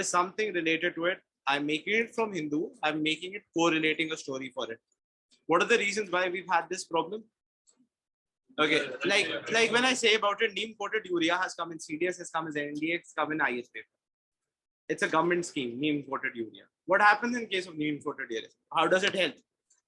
is something related to it. I'm making it from Hindu. I'm making it correlating a story for it. What are the reasons why we've had this problem? Okay, like when I say about it, neem coated urea has come in CDS, has come as NDA, it's come in IS paper. It's a government scheme, neem coated urea. What happens in case of neem coated urea? How does it help?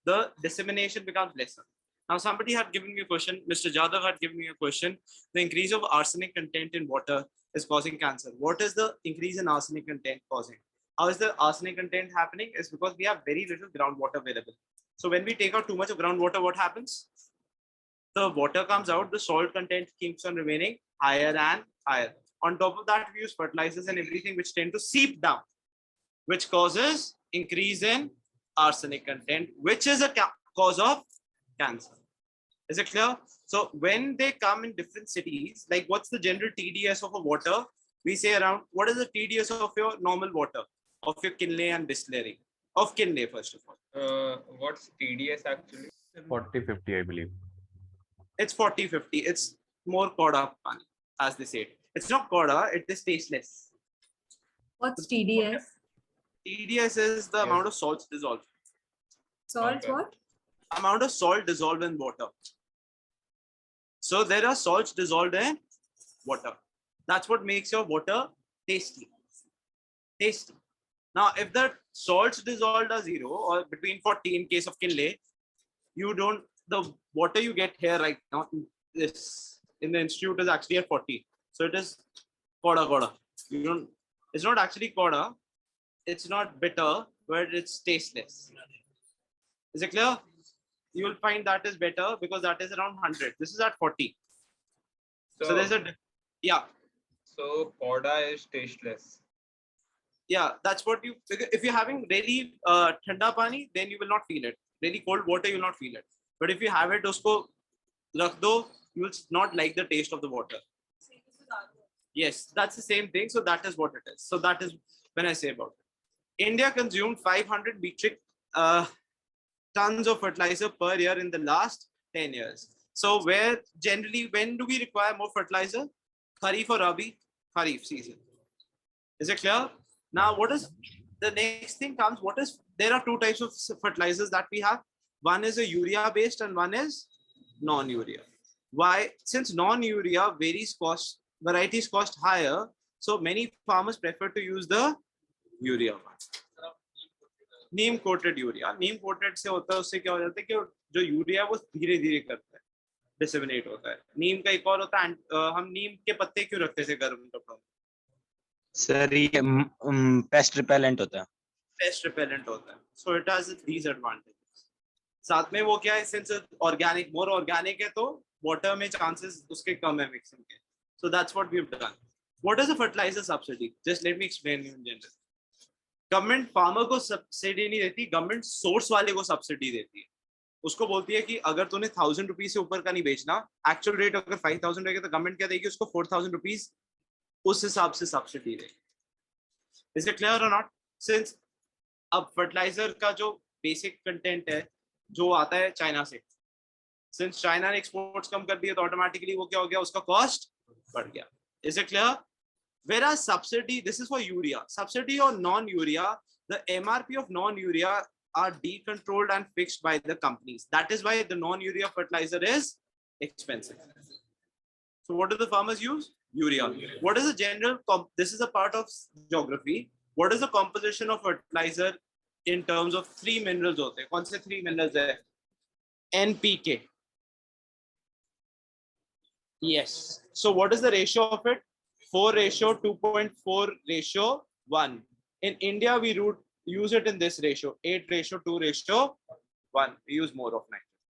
The dissemination becomes lesser. Now, somebody had given me a question. Mr. Jadhav had given me a question. The increase of arsenic content in water is causing cancer. What is the increase in arsenic content causing? How is the arsenic content happening? Is because we have very little groundwater available. So when we take out too much of groundwater, what happens? The water comes out, the salt content keeps on remaining higher and higher. On top of that, we use fertilizers and everything which tend to seep down, which causes increase in arsenic content, which is a cause of cancer. Is it clear? So when they come in different cities, like what's the general TDS of a water? We say around, what is the TDS of your normal water, of your Kinley and distillery? Of Kinley, first of all. What's TDS actually? 40-50, I believe. It's 40-50. It's more koda pani, as they say. It's not koda, it is tasteless. What's TDS? TDS is the amount of salts dissolved. Salt what? Amount of salt dissolved in water. So there are salts dissolved in water. That's what makes your water tasty. Tasty. Now, if the salts dissolved are 0 or between 40 in case of Kinley, you don't, the water you get here right now, this in the institute is actually at 40. So it is koda. You don't, it's not actually koda. It's not bitter, but it's tasteless. Is it clear? You will find that is better because that is around 100. This is at 40. So there's a, yeah. So koda is tasteless. Yeah, that's what you, if you're having really thanda pani, then you will not feel it. Really cold water, you will not feel it. But if you have it, usko rakh do, you will not like the taste of the water. Yes, that's the same thing. So that is what it is. So that is when I say about it. India consumed 500 metric tons of fertilizer per year in the last 10 years. So where generally, when do we require more fertilizer? Kharif or Rabi? Kharif season. Is it clear? Now, what is the next thing comes? What is, there are two types of fertilizers that we have. One is a urea based and one is non-urea. Why? Since non-urea varieties cost higher, so many farmers prefer to use the urea one. Neem coated urea. Neem coated से होता है, उससे क्या हो जाता है कि जो यूरिया है वो धीरे धीरे करता है, डिसेमिनेट होता है. नीम का एक और होता है, हम नीम के पत्ते क्यों रखते थे गर्म कपड़ों में? सर ये पेस्ट रिपेलेंट होता है. पेस्ट रिपेलेंट होता है. So it has these advantages. साथ में वो क्या है, सिंस ऑर्गेनिक, मोर ऑर्गेनिक है तो वाटर में चांसेस उसके कम है मिक्सिंग के. So that's what we have done. What is a fertiliser subsidy? Just let me explain in general. Government farmer को सब्सिडी नहीं देती, गवर्नमेंट सोर्स वाले को सब्सिडी देती है. उसको बोलती है कि अगर तूने 1000 रुपीज से ऊपर का नहीं बेचना, एक्चुअल रेट अगर 5000 रहेगा तो गवर्नमेंट क्या देगी, उसको 4000 रुपीज उस हिसाब से सब्सिडी देगी. इज इट क्लियर और नॉट? सिंस अब फर्टिलाइजर का जो बेसिक कंटेंट है जो आता है चाइना से, सिंस चाइना ने एक्सपोर्ट्स कम कर दिए तो ऑटोमेटिकली वो क्या हो गया, उसका कॉस्ट बढ़ गया. Is it clear? Whereas subsidy, this is for urea. Subsidy or non-urea, the MRP of non-urea are decontrolled and fixed by the companies. That is why the non-urea fertilizer is expensive. So what do the farmers use? Urea. What is the general, this is a part of geography. What is the composition of fertilizer in terms of 3 minerals? कौन से 3 minerals है? NPK. Yes. So what is the ratio of it? 4:2.4:1. In India, we use it in this ratio, 8:2:1. We use more of nitrogen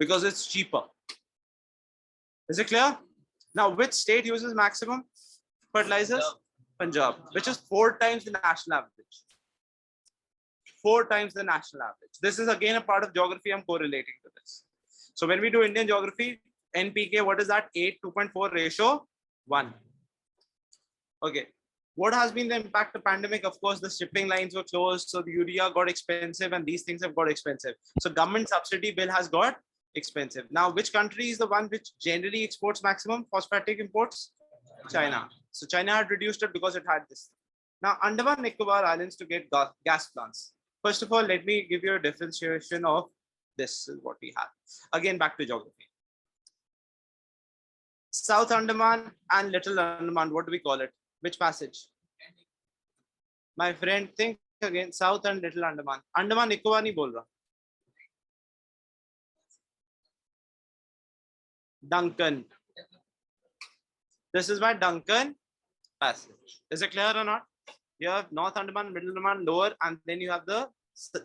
because it's cheaper. Is it clear? Now, which state uses maximum fertilizers? Punjab, which is 4 times the national average. 4 times the national average. This is again a part of geography. I'm correlating to this. So when we do Indian geography, NPK, what is that? 8:2.4:1. Okay, what has been the impact of pandemic? Of course, the shipping lines were closed, so the urea got expensive and these things have got expensive. So government subsidy bill has got expensive. Now, which country is the one which generally exports maximum phosphatic imports? China. So China had reduced it because it had this. Now, Andaman Nicobar Islands to get gas plants. First of all, let me give you a differentiation of this is what we have. Again, back to geography. South Andaman and Little Andaman, what do we call it? Which passage? My friend, think again. South and Little Andaman. Andaman Nicobar nahi bol raha. Duncan. This is my Duncan passage. Is it clear or not? You have North Andaman, Middle Andaman, Lower, and then you have the,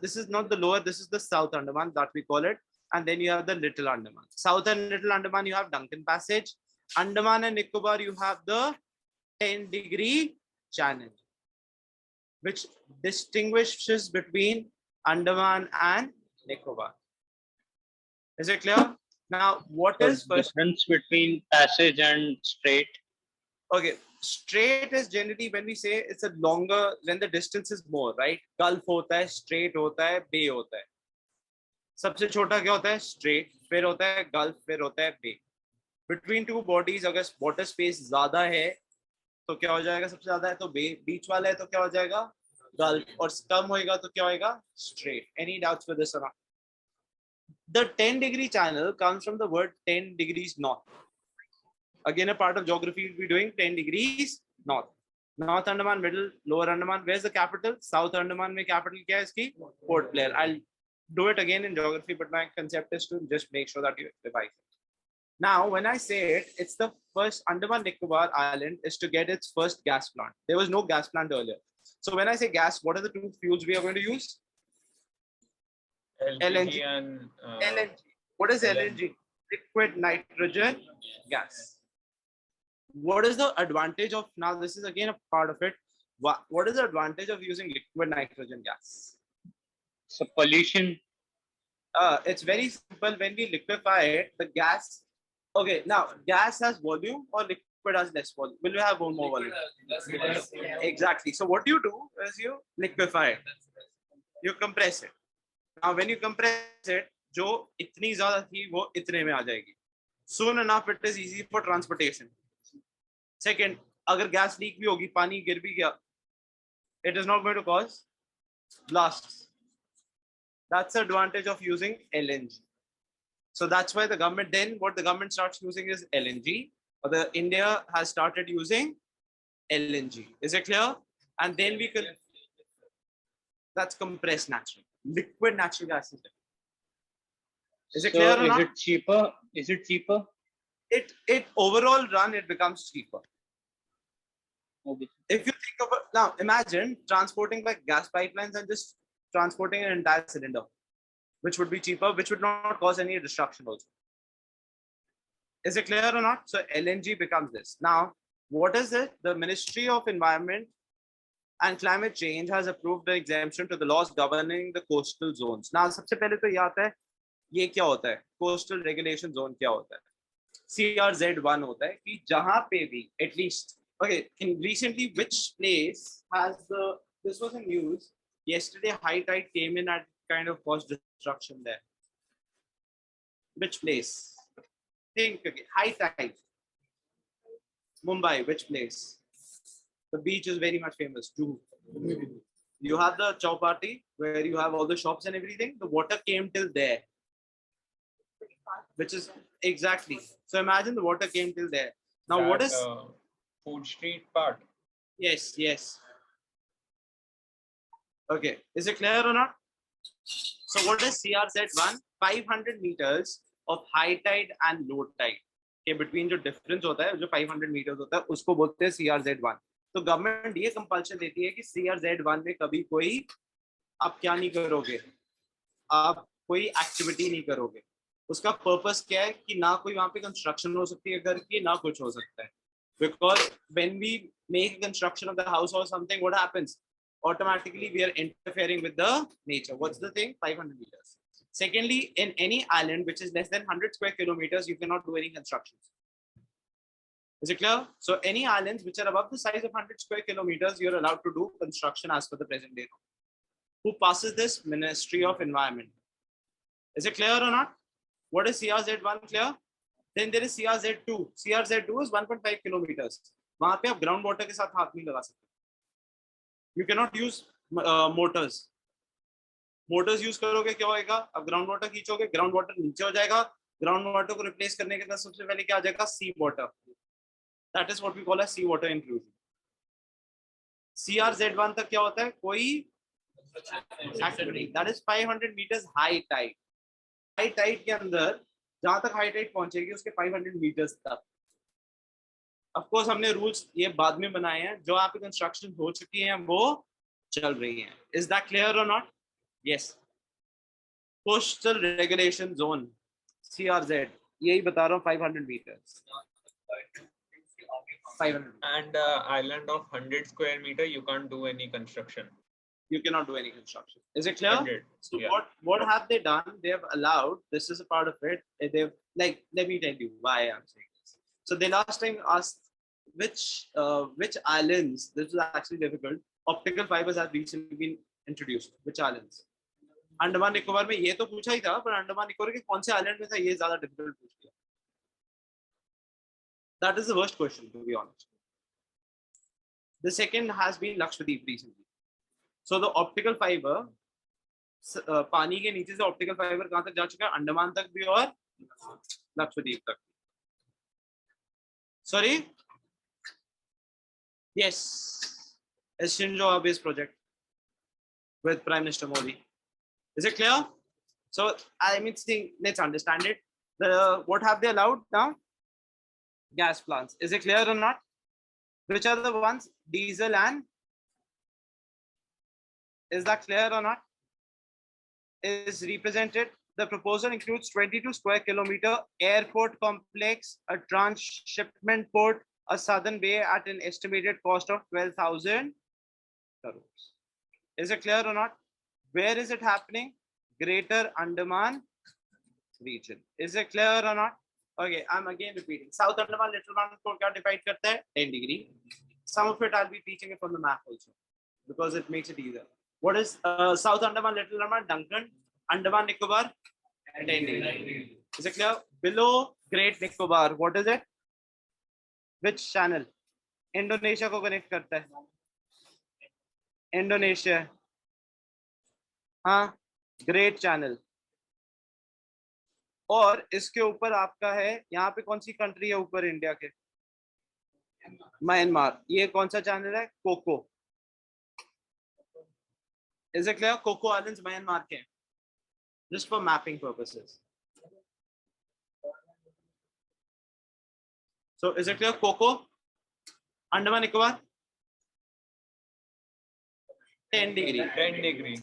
this is not the Lower, this is the South Andaman that we call it. And then you have the Little Andaman. South and Little Andaman, you have Duncan Passage. Andaman and Nicobar, you have the 10-degree channel, which distinguishes between Andaman and Nicobar. Is it clear? Now, what is first? Difference between passage and strait? Okay, strait is generally when we say it's a longer, when the distance is more, right? Gulf hota hai, strait hota hai, bay hota hai. सबसे छोटा क्या होता है? Strait, फिर होता है Gulf, फिर होता है bay. Between two bodies, अगर water space ज़्यादा है, तो क्या हो जाएगा? सबसे ज़्यादा है तो bay, बीच वाला है तो क्या हो जाएगा? Gulf, और कम होएगा तो क्या होएगा? Strait. Any doubts for this or not? The 10-degree channel comes from the word 10 degrees north. Again, a part of geography we'll be doing 10 degrees north. North Andaman, Middle, Lower Andaman. Where's the capital? South Andaman में capital क्या है इसकी? Port Blair. I'll do it again in geography, but my concept is to just make sure that you revise it. Now, when I say it, it's the first Andaman Nicobar Island is to get its first gas plant. There was no gas plant earlier. So when I say gas, what are the two fuels we are going to use? LNG and LNG. What is LNG? Liquid nitrogen gas. What is the advantage of, now this is again a part of it. What is the advantage of using liquid nitrogen gas? So pollution. It's very simple. When we liquefy it, the gas, okay, now gas has volume or liquid has less volume? Will you have more volume? Exactly. So what you do is you liquefy it. You compress it. Now when you compress it, जो इतनी ज़्यादा थी वो इतने में आ जाएगी. Soon enough it is easy for transportation. Second, अगर gas leak भी होगी, पानी गिर भी गया, it is not going to cause blasts. That's the advantage of using LNG. So that's why the government, then what the government starts using is LNG, or the India has started using LNG. Is it clear? And then we can, that's compressed natural. Liquid natural gas is different. Is it clear or not? Is it cheaper? Is it cheaper? It overall run, it becomes cheaper. Okay. If you think of it, now imagine transporting by gas pipelines and just transporting an entire cylinder, which would be cheaper, which would not cause any destruction also. Is it clear or not? So LNG becomes this. Now, what is it? The Ministry of Environment and Climate Change has approved the exemption to the laws governing the coastal zones. Now, सबसे पहले तो ये आता है, ये क्या होता है? Coastal regulation zone क्या होता है? CRZ1 होता है कि जहाँ पे भी at least, okay, in recently which place has the, this was in news, yesterday high tide came in and kind of caused destruction there. Which place? Think again, high tide. Mumbai, which place? The beach is very much famous too. You have the Chowpatty where you have all the shops and everything. The water came till there, which is exactly. So imagine the water came till there. Now that, what is Food Street part? yes, yes. Okay, is it clear or not? So what is CRZ1? 500 meters of high tide and low tide. Okay, between जो difference होता है, जो 500 meters होता है, उसको बोलते हैं CRZ1. तो गवर्नमेंट ये कंपल्शन देती है कि CRZ1 में कभी कोई आप क्या नहीं करोगे, आप कोई एक्टिविटी नहीं करोगे. उसका पर्पस क्या है कि ना कोई वहाँ पे कंस्ट्रक्शन हो सकती है घर की, ना कुछ हो सकता है. Because when we make a construction of the house or something, what happens? Automatically we are interfering with the nature. What's the thing? 500 meters. Secondly, in any island which is less than 100 square kilometers, you cannot do any constructions. Is it clear? So any islands which are above the size of 100 square kilometers, you're allowed to do construction as per the present day law. Who passes this? Ministry of Environment. Is it clear or not? What is CRZ1 clear? Then there is CRZ2. CRZ2 is 1.5 kilometers. वहाँ पे आप ground water के साथ हाथ नहीं लगा सकते. You cannot use motors. Motors use करोगे क्या होएगा? अब ग्राउंड वाटर खींचोगे, ग्राउंड वाटर नीचे हो जाएगा, ग्राउंड वाटर को रिप्लेस करने के बाद सबसे पहले क्या आ जाएगा? Sea water. That is what we call a sea water intrusion. CRZ1 तक क्या होता है? कोई activity. That is 500 metres high tide. High tide के अंदर जहां तक हाई टाइड पहुंचेगी उसके 500 मीटर्स तक. ऑफ कोर्स हमने रूल्स ये बाद में बनाए हैं, जो आप कंस्ट्रक्शन हो चुकी हैं वो चल रही हैं. इज दैट क्लियर और not? Yes. Coastal Regulation Zone, CRZ. यही बता रहा हूँ 500 meters. 500. And island of 100 square meter, you can't do any construction. You cannot do any construction. Is it clear? 100. So Yeah. what have they done? They have allowed. This is a part of it. They've like, let me tell you why I'm saying this. So they last time asked which islands. This is actually difficult. Optical fibers have recently been introduced. Which islands? Andaman Nicobar में ये तो पूछा ही था, पर अंडमान निकोबार के कौन से island में था ये ज्यादा डिफिकल्ट पूछ लिया. That is the worst question, to be honest. The second has been Lakshadweep recently. So the optical fiber, पानी के नीचे से ऑप्टिकल फाइबर कहां तक जा चुका है? अंडमान तक भी और लक्षद्वीप तक. Sorry? Yes. It's Shinzo Abe's project with Prime Minister Modi. Is it clear? So I mean, let's understand it. What have they allowed now? Gas plants. Is it clear or not? Which are the ones? Diesel and. Is that clear or not? Is represented. The proposal includes 22 square kilometer airport complex, a transshipment port, a southern bay at an estimated cost of 12,000 crores. Is it clear or not? Where is it happening? Greater Andaman region. Is it clear or not? Okay, I'm again repeating. South Andaman Little Andaman को क्या divide करता है? 10 degree. Some of it I'll be teaching it from the map also, because it makes it easier. What is South Andaman, Little Andaman, Duncan, Andaman Nicobar? 10 degree. Is it clear? Below Great Nicobar, what is it? Which channel? Indonesia को connect करता है. Indonesia. हाँ, great channel. और इसके ऊपर आपका है, यहाँ पे कौन सी कंट्री है ऊपर इंडिया के? म्यांमार. ये कौन सा चैनल है? Coco. Is it clear? Coco islands Myanmar के. Just for mapping purposes. So is it clear? Coco, Andaman Nicobar 10 degree. 10 degree.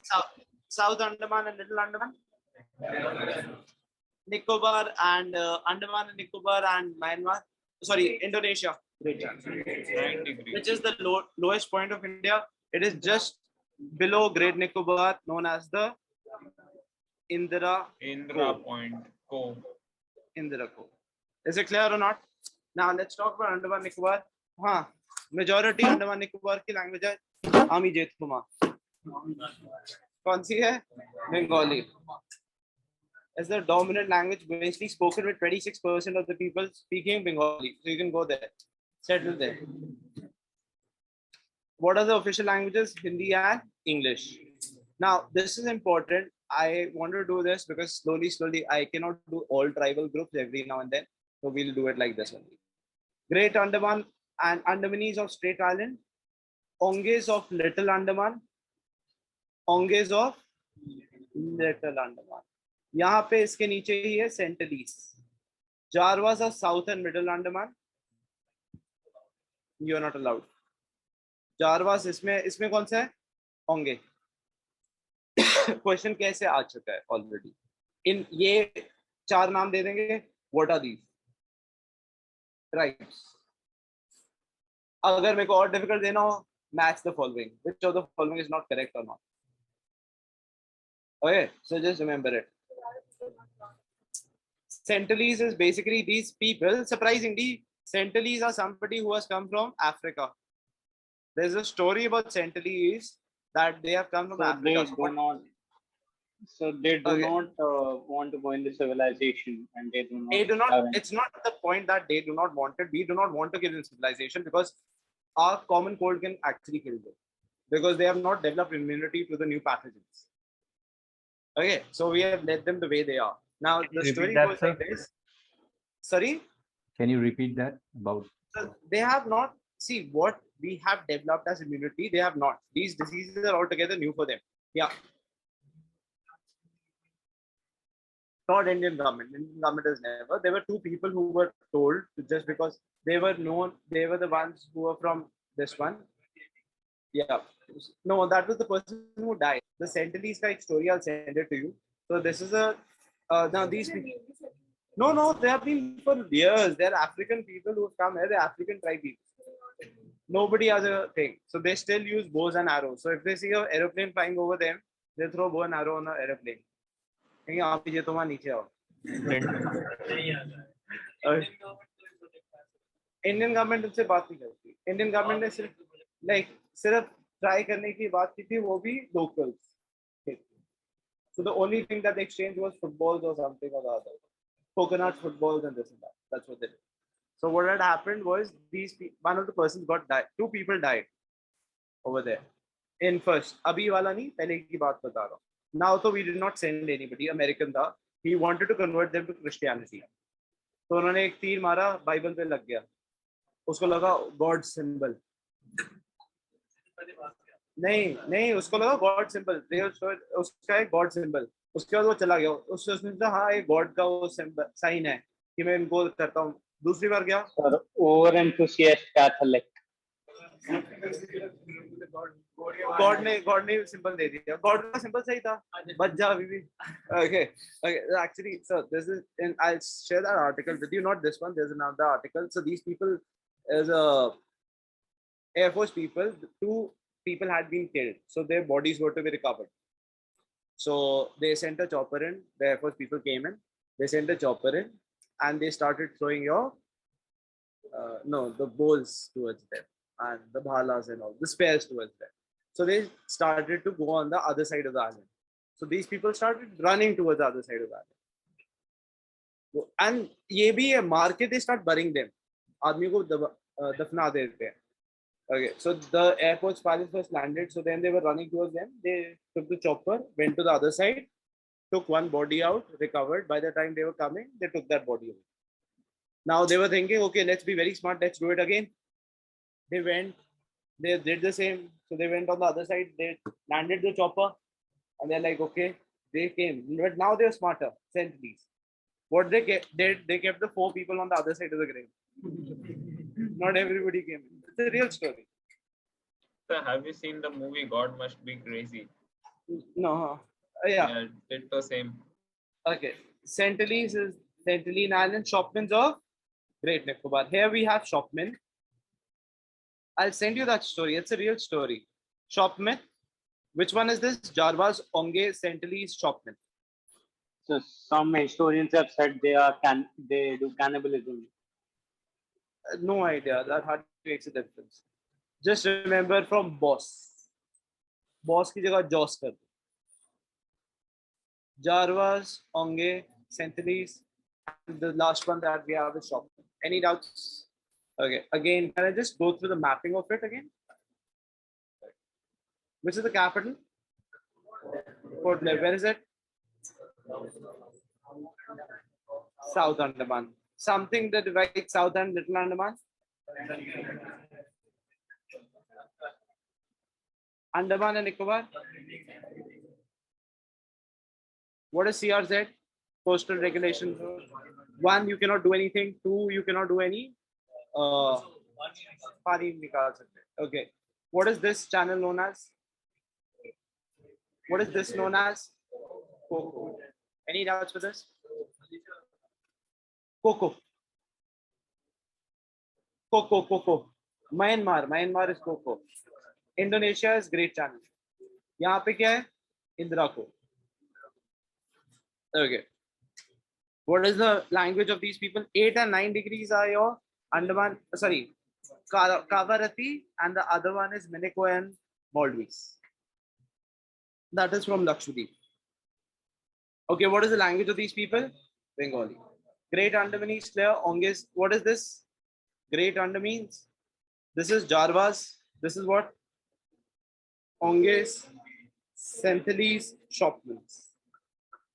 South Andaman and Little Andaman, Nicobar and Andaman and Nicobar and Myanmar. Sorry, Indonesia. Great chance. 9 degree. Which is the lowest point of India. It is just below Great Nicobar, known as the Indira Point. Cove. Indira Cove. Is it clear or not? Now let's talk about Andaman Nicobar. हाँ, majority Andaman Nicobar की language है आमी जेठकुमा. कौन सी है? Bengali. Is the dominant language, basically spoken with 26% of the people speaking Bengali. So you can go there, settle there. What are the official languages? Hindi and English. Now this is important. I want to do this because slowly I cannot do all tribal groups every now and then. So we'll do it like this only. Great Andaman and Andamanese of Strait Island, Onges of Little Andaman, Onges of Little Andaman. यहाँ पे इसके नीचे ही है सेंटलीज. Jarwas of South and Middle Andaman. You are not allowed. Jarwas इसमें कौन सा है? होंगे. क्वेश्चन कैसे आ चुका है ऑलरेडी. इन ये 4 नाम दे देंगे. What are these? Tribes. अगर मेरे को और डिफिकल्ट देना हो, match the following. Which of the following is not correct or not? Okay, so just remember it. Sentinelese is basically these people. Surprisingly, Sentinelese are somebody who has come from Africa. There's a story about Sentinelese that they have come from Africa. They do not want to go in the civilization, and they do not. It's not the point that they do not want it. We do not want to give them civilization because our common cold can actually kill them. because they have not developed immunity to the new pathogens. Okay, so we have let them the way they are. Now Can you the repeat story that, goes sir? like this. Sorry, Can you repeat that about? so they have not see what we have developed as immunity. They have not. These diseases are altogether new for them. Yeah. Not Indian government. Indian government has never. There were two people who were told just because they were known. They were the ones who were from this one. Yeah. No, that was the person who died. The Sentinelese ka ek story. I'll send it to you. So this is a. Now these people. No, no, they have been for years. They're African people who have come here. They're African tribe people. Nobody has a thing. So they still use bows and arrows. So if they see an aeroplane flying over them, they throw bow and arrow on an aeroplane. कहेंगे आप ये तो वहाँ नीचे आओ. Indian government उनसे बात नहीं करती. इंडियन गवर्नमेंट ने सिर्फ ट्राई करने की बात की थी, वो भी locals. So the only thing that they exchanged was footballs or something or the other. Coconut footballs and this and that. That's what they did. So what had happened was one of the persons got died. Two people died over there. In first, अभी वाला नहीं, पहले की बात बता रहा हूँ. Now, so we did not send anybody. American था. He wanted to convert them to Christianity. तो उन्होंने एक तीर मारा, बाइबल पे लग गया. उसको लगा गॉड सिंबल. नहीं उसको लगा गॉड सिंबल. उसका एक गॉड सिंबल. उसके बाद वो चला गया. उसने सोचा हाँ ये गॉड का वो साइन है कि मैं इनको करता हूँ. दूसरी बार गया. Over enthusiast Catholic. गॉड ने सिंबल दे दिया. गॉड का सिंबल सही था. बच जा अभी भी. Okay. Actually, so this is, and I'll share that article with you. Not this one. There's another article. So these people, as Air Force people, two people had been killed. So their bodies were to be recovered. So they sent a chopper in. The Air Force people came in. They sent a chopper in, and they started throwing the bowls towards them, and the bhalas and all, the spares towards them. So they started to go on the other side of the island. So these people started running towards the other side of the island. And ये भी है, मार के they start burying them. आदमी को दफना देते हैं. Okay, so the Air Force pilots first landed. So then they were running towards them. They took the chopper, went to the other side, took one body out, recovered. By the time they were coming, they took that body away. Now they were thinking, okay, let's be very smart. Let's do it again. They went, they did the same. So they went on the other side. They landed the chopper, and they're like, okay, they came. But now they're smarter. Sentinels. What they did, they kept the 4 people on the other side of the grave. Not everybody came in. It's a real story. Sir, have you seen the movie God Must Be Crazy? No. Yeah. Did the same. Okay. Sentinels is Sentinel Island, Shopmans of Great Nicobar. Here we have Shopman. I'll send you that story. It's a real story. Shopman. Which one is this? Jarvas, Onge, Sentinels, Shopman. So some historians have said they do cannibalism. No idea. That hardly makes a difference. Just remember from boss. Boss की जगह Joss कर दो. Jarvas, Onge, Sentinels, and the last one that we have is Shopman. Any doubts? Okay. Again, can I just go through the mapping of it again? Which is the capital? Port Blair. Where is it? South Andaman. Something that divides South and Little Andaman? Andaman and Nicobar? What is CRZ? Coastal regulations. 1, you cannot do anything. 2, you cannot do any. Okay. What is this channel known as? What is this known as? Coco. Any doubts with this? Coco. Myanmar is Coco. Indonesia is Great Channel. यहाँ पे क्या है? Indra को. Okay. What is the language of these people? 8 and 9 degrees are your Andaman. Sorry, Kavarati, and the other one is Miniko and Maldives. That is from Lakshadweep. Okay, what is the language of these people? Bengali. Great Andamanese clear. Onges. What is this? Great Andamanese. This is Jarvas. This is what? Onges, Syntheles, Shopmans.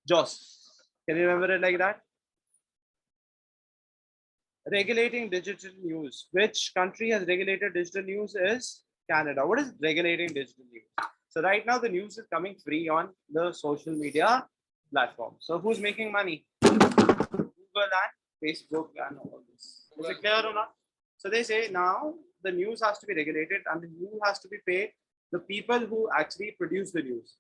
Joss, can you remember it like that? Regulating digital news. Which country has regulated digital news is Canada. What is regulating digital news? So right now the news is coming free on the social media platform. So who's making money? Google and Facebook and all this. Is it clear or not? So they say now the news has to be regulated and the news has to be paid the people who actually produce the news.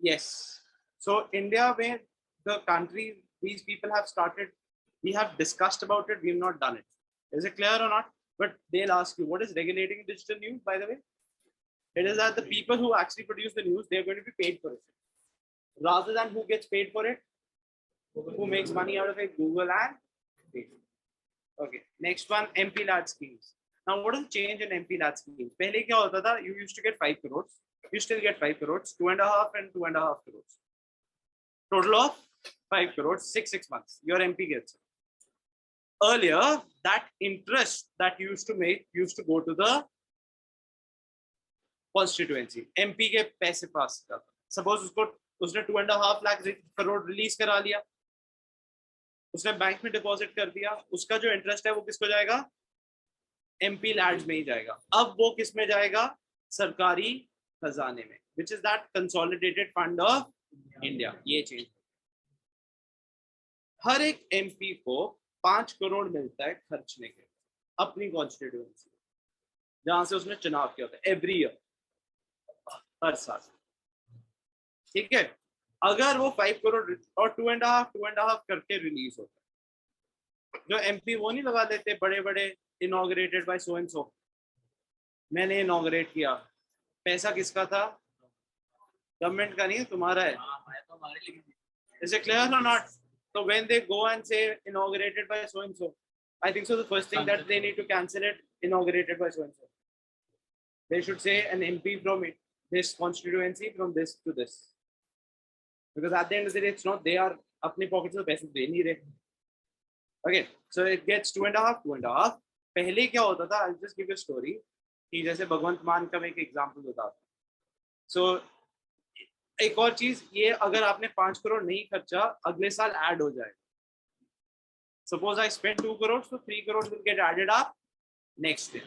Yes. So India, where the country, these people have started, we have discussed about it, we have not done it. Is it clear or not? But they'll ask you, what is regulating digital news, by the way? It is that the people who actually produce the news, they're going to be paid for it. Rather than who gets paid for it, who makes money out of it, Google and Facebook. Okay, next one, MP lad schemes. Now, what is the change in MP lad schemes? Pehle kya hota tha? You used to get 5 crores. You still get 5 crores, 2.5 and 2.5 crores. Total of 5 crores, 6 months. Your MP gets it. Earlier, that interest that you used to make used to go to the constituency. MP के पैसे पास करता. Suppose उसने 2.5 lakh crore release करा लिया, उसने bank में deposit कर दिया, उसका जो इंटरेस्ट है वो किसको जाएगा? MP लैड्स में ही जाएगा. अब वो किस में जाएगा? सरकारी खजाने में, which is that consolidated fund of India. ये चेंज. हर एक MP को 5 करोड़ मिलता है खर्चने के अपनी कॉन्स्टिट्यूएंसी जहां से उसने चुनाव किया था एवरी ईयर, हर साल. ठीक है. अगर वो 5 करोड़ और 2.5 करके रिलीज होता है, जो MP वो नहीं लगा देते बड़े बड़े inaugurated bye so and so, मैंने इनॉग्रेट किया, पैसा किसका था? गवर्नमेंट का नहीं, तुम्हारा है. Is it clear or not? So when they go and say inaugurated by so and so, I think so the first thing that they need to cancel it, inaugurated by so and so. They should say an MP from it, this constituency from this to this. Because at the end of the day, it's not they are अपने pockets से पैसे दे नहीं रहे. Okay, so it gets 2.5. पहले क्या होता था? I'll just give you a story. कि जैसे भगवंत मान का मैं एक एग्जाम्पल बताता हूँ. So एक और चीज ये, अगर आपने 5 करोड़ नहीं खर्चा, अगले साल ऐड हो जाएगा. Suppose I spend 2 crores, so 3 crores will get added up next year.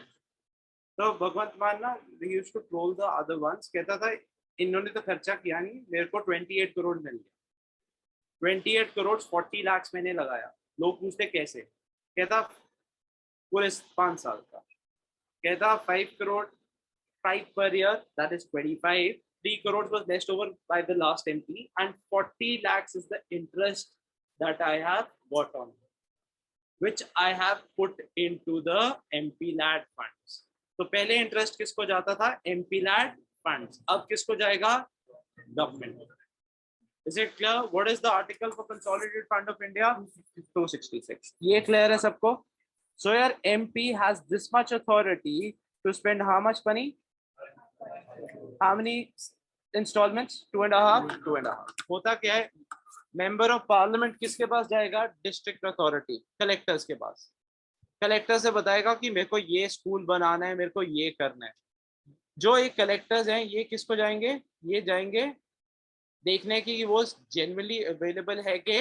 तो भगवंत मान ना, he used to troll the other ones. कहता था इन्होंने तो खर्चा किया नहीं, मेरे को 28 करोड़ मिल गया. 28 करोड़ 40 लाख मैंने लगाया. लोग पूछते कैसे? कहता पूरे 5 साल का. कहता 5 crore 5 per year, that is 25. 3 crores was left over by the last MP, and 40 lakhs is the interest that I have got on, which I have put into the MP lad funds. तो पहले interest किसको जाता था? MP lad funds. अब किसको जाएगा? Government. Is it clear? What is the article for Consolidated Fund of India? 266. ये clear है सबको? So your MP has this much authority to spend how much money? How many installments? 2.5. 2.5. होता क्या है? Member of parliament किसके पास जाएगा? District authority, collectors के पास. Collector से बताएगा कि मेरे को ये स्कूल बनाना है, मेरे को ये करना है. जो एक कलेक्टर्स हैं ये किसको जाएंगे? ये जाएंगे देखने की वो जनरली अवेलेबल है कि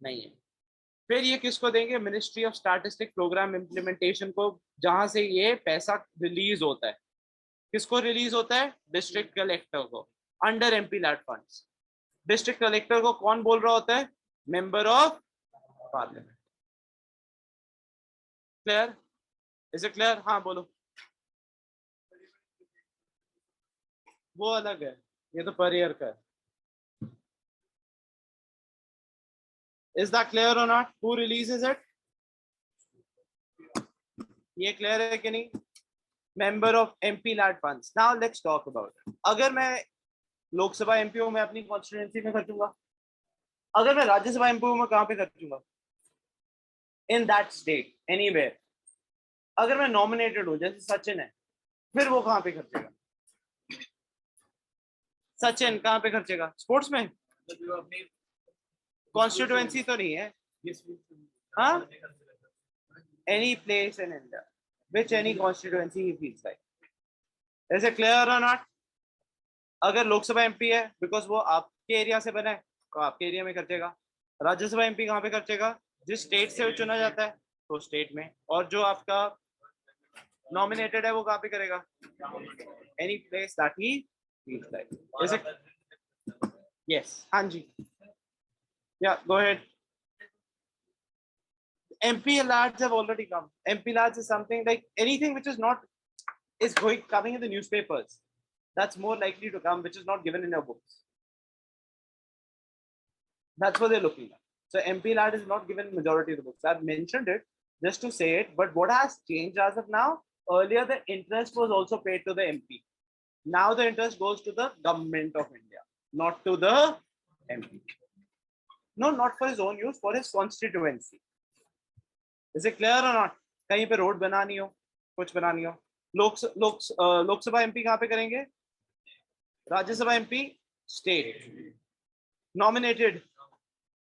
नहीं है. फिर ये किसको देंगे? Ministry of statistic programme implementation को, जहां से ये पैसा रिलीज होता है. किसको रिलीज होता है? डिस्ट्रिक्ट कलेक्टर को, under MP LAD funds. District collector को कौन बोल रहा होता है? Member of parliament. Clear? Is it clear? हाँ बोलो. वो अलग है, ये तो पर ईयर का है. Is that clear or not? Who releases it? ये clear है कि नहीं? Member of MP lad funds. Now let's talk about it. अगर मैं लोकसभा MP हूँ, मैं अपनी कॉन्स्टिट्यूएंसी में खर्चूंगा. अगर मैं राज्यसभा MP हूँ, मैं कहाँ पे खर्चूंगा? In that state, anywhere. अगर मैं नॉमिनेटेड हूँ, जैसे सचिन है, फिर वो कहाँ पे खर्चेगा? सचिन कहाँ पे खर्चेगा? स्पोर्ट्स में. कॉन्स्टिट्यूएंसी तो नहीं है. हाँ, any place in India, which any constituency he feels like. Is it clear or not? अगर लोकसभा एमपी है बिकॉज वो आपके एरिया से बना है तो आपके एरिया में खर्चेगा. राज्यसभा एमपी कहाँ पे खर्चेगा? जिस स्टेट से चुना जाता है तो स्टेट में. और जो आपका नॉमिनेटेड है वो कहाँ पे करेगा? Any place that he feels like. Is it? Yes. हाँ जी. Yeah, go ahead. MP lads have already come. MP lads is something like anything which is not coming in the newspapers. That's more likely to come, which is not given in your books. That's what they're looking at. So MP lad is not given in majority of the books. I've mentioned it just to say it, but what has changed as of now? Earlier, the interest was also paid to the MP. Now the interest goes to the government of India, not to the MP. No, not for his own use, for his constituency. Is it clear or not? कहीं पे road बनानी हो, कुछ बनानी हो, Lok Sabha MP कहाँ पे करेंगे? Rajya Sabha MP state, nominated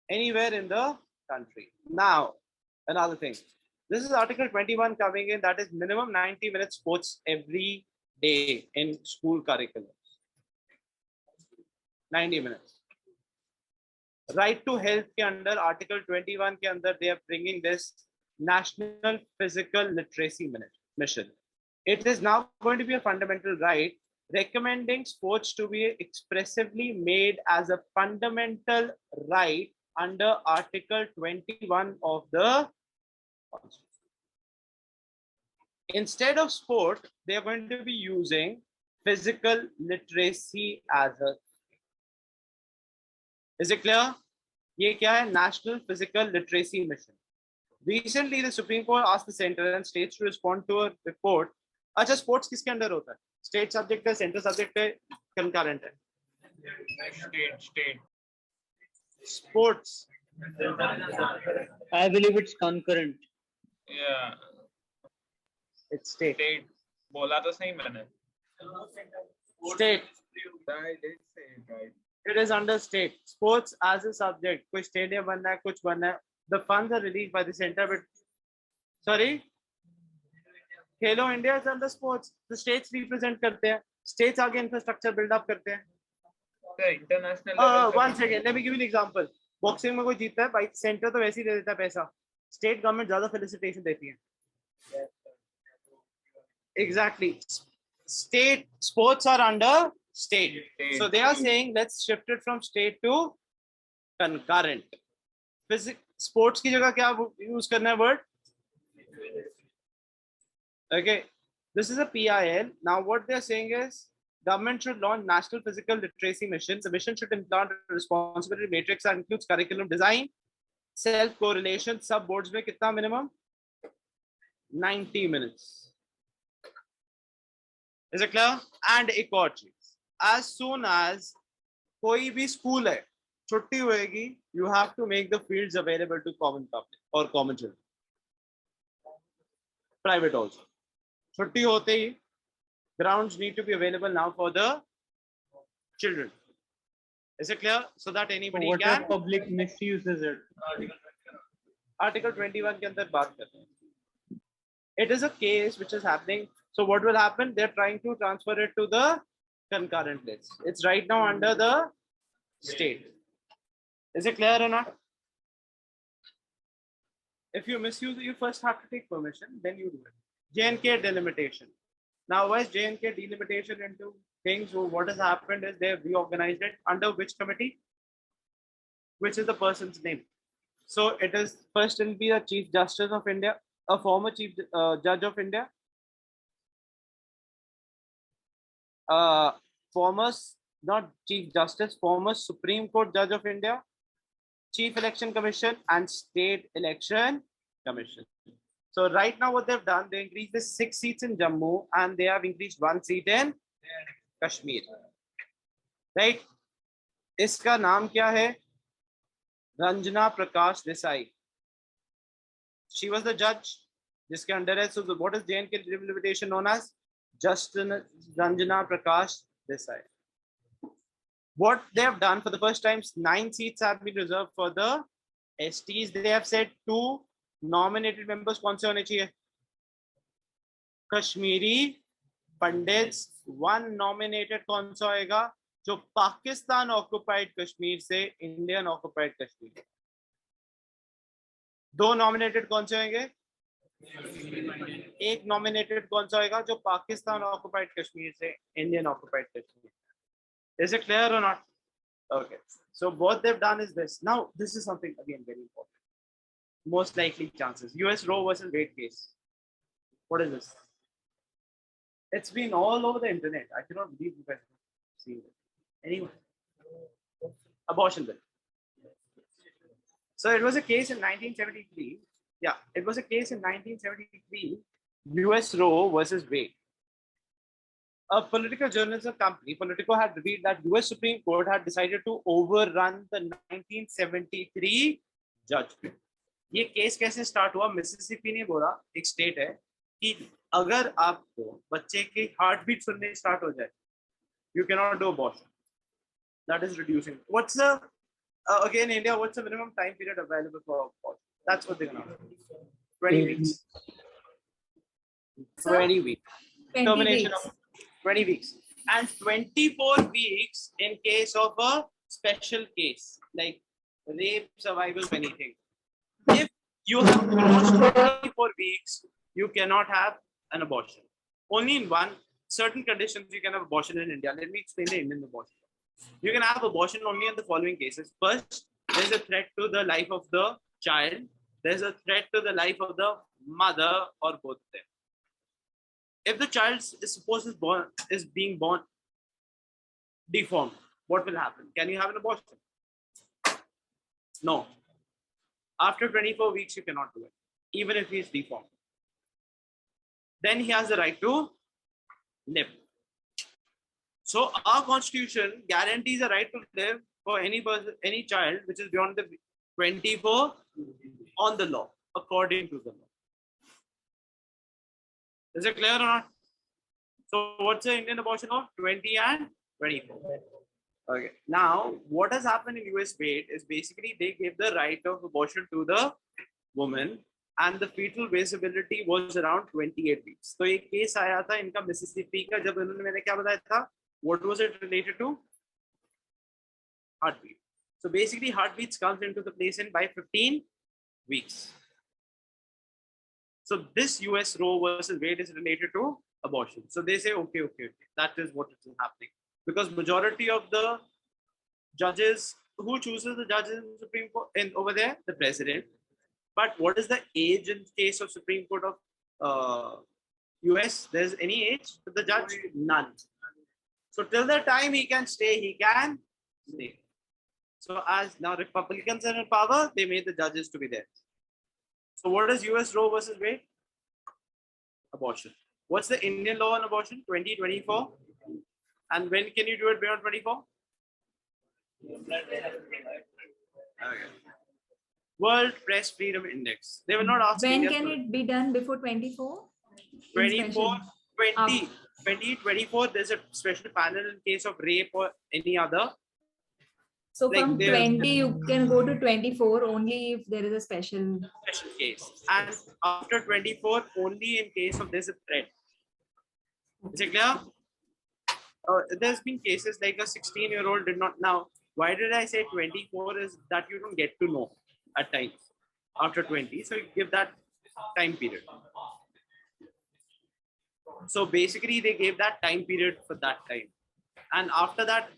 anywhere in the country. Now, another thing. This is Article 21 coming in. That is minimum 90 minutes sports every day in school curriculum. 90 minutes. Right to health के अंदर Article 21 के अंदर they are bringing this National Physical Literacy Mission. It is now going to be a fundamental right, recommending sports to be expressively made as a fundamental right under Article 21 of the Constitution. Instead of sport, they are going to be using physical literacy as a. Is it clear? ये क्या है? National Physical Literacy Mission. Recently, the Supreme Court asked the center and states to respond to a report. अच्छा, sports किसके अंदर होता है? State subject है, center subject है, concurrent है. State. Sports. I believe it's concurrent. Yeah. It's state. State. बोला तो सही मैंने. State. I did say it right. It is under state. Sports as a subject. कोई stadium बनना है, कुछ बनना है. The funds are released by the center, but sorry. Hello India is under sports. The states represent करते हैं. States आगे infrastructure build up करते हैं. The international level. One second. Let me give you an example. Boxing में कोई जीतता है, भाई center तो वैसे ही दे देता है पैसा. State government ज़्यादा felicitation देती है. Exactly. State sports are under state. So they are saying let's shift it from state to concurrent. Physics sports की जगह क्या use करना है word? Okay. This is a PIL. Now what they're saying is government should launch National Physical Literacy Mission. The mission should implement a responsibility matrix that includes curriculum design, self-correlation, sub-boards में कितना minimum? 90 minutes. Is it clear? And एक और चीज, as soon as कोई भी school है, छुट्टी होएगी, you have to make the fields available to common public or common children. Private also. छुट्टी होते ही, grounds need to be available now for the children. Is it clear? So that anybody What can. if public misuses it? Article 21 के अंदर बात करते हैं. It is a case which is happening. So what will happen? They're trying to transfer it to the concurrent list. It's right now under the state. Is it clear or not? If you misuse it, you first have to take permission, then you do it. J&K delimitation. Now, why is J&K delimitation into things? So what has happened is they have reorganized it under which committee? Which is the person's name? So it is first will be a Chief Justice of India, a former Chief Judge of India, former, not Chief Justice, former Supreme Court Judge of India, Chief Election Commission, and State Election Commission. So right now what they've done, they increased the 6 seats in Jammu and they have increased 1 seat in Kashmir. Right? इसका नाम क्या है? Ranjana Prakash Desai. She was the judge. जिसके under है. So what is J&K delimitation known as? Justice Ranjana Prakash Desai. What they have done for the first time, 9 seats have been reserved for the STs. They have said 2 nominated members कौन से होने चाहिए? Kashmiri Pandits one nominated कौन सा होएगा जो Pakistan occupied Kashmir से Indian occupied Kashmir? दो नॉमिनेटेड कौन से होंगे? एक नॉमिनेटेड कौन सा होगा जो पाकिस्तान ऑक्युपाइड कश्मीर से Indian occupied Kashmir? Is it clear or not? Okay, so what they've done is this. Now this is something again very important. Most likely chances, US Roe versus Wade case. What is this? It's been all over the internet. I cannot believe you guys have seen it. Anyway, abortion bill. So it was a case in 1973. Yeah, it was a case in 1973, US Roe versus Wade. A political journalism company, Politico, had revealed that US Supreme Court had decided to overrun the 1973 judgment. ये case कैसे start हुआ? Mississippi ने बोला, एक state है, कि अगर आपको बच्चे की हार्ट बीट सुनने स्टार्ट हो जाए, you cannot do abortion. That is reducing. What's the again India? What's the minimum time period available for abortion? That's what they're gonna do. 20 weeks. 20 weeks. 20 Termination weeks. of 20 weeks. And 24 weeks in case of a special case, like rape, survival, anything. If you have crossed 24 weeks, you cannot have an abortion. Only in one certain conditions you can have abortion in India. Let me explain the Indian abortion. You can have abortion only in the following cases. First, there's a threat to the life of the child. There's a threat to the life of the mother or both of them. If the child is being born deformed, what will happen? Can you have an abortion? No. After 24 weeks, you cannot do it, even if he is deformed. Then he has the right to live. So our constitution guarantees a right to live for any person, any child which is beyond the 24 on the law, according to the law. Is it clear or not? So what's the Indian abortion law? 20 and 24. Okay. Now, what has happened in US Wade is basically they gave the right of abortion to the woman, and the fetal visibility was around 28 weeks. So एक case आया था इनका Mississippi का, जब उन्होंने मैंने क्या बताया था? What was it related to? Heartbeat. So basically, heartbeats comes into the place in by 15 weeks. So this US Roe versus Wade is related to abortion. So they say, okay, that is what is happening. Because majority of the judges, who chooses the judges in the Supreme Court over there? The president. But what is the age in case of Supreme Court of US? There's any age for the judge? None. So till the time he can stay, he can stay. So as now Republicans are in power, they made the judges to be there. So what is US Roe versus Wade? Abortion. What's the Indian law on abortion? 2024. And when can you do it beyond 24? Okay. World Press Freedom Index. They will not ask. When can it be done before 24? 24, 20, 24. There's a special panel in case of rape or any other. So Like from 20, you can go to 24 only if there is a special case. And after 24, only in case of there's a threat. Is it clear? There's been cases like a 16-year-old did not. Now, why did I say 24 is that you don't get to know at times after 20. So you give that time period. So basically they gave that time period for that time. And after that,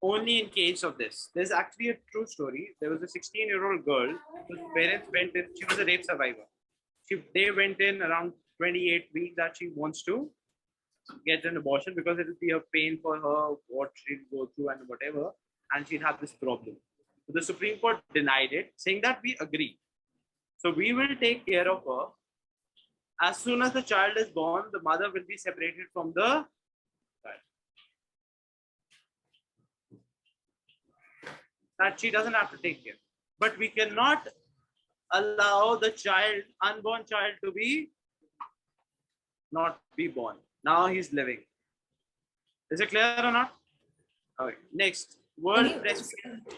only in case of this. There's actually a true story. There was a 16-year-old girl whose parents went in. She was a rape survivor. They went in around 28 weeks that she wants to get an abortion because it will be a pain for her, what she'll go through and whatever. And she'd have this problem. So the Supreme Court denied it, saying that we agree. So we will take care of her. As soon as the child is born, the mother will be separated from the child. That she doesn't have to take care. But we cannot allow the child, unborn child, to be not be born. Now he's living. Is it clear or not? Okay. Next.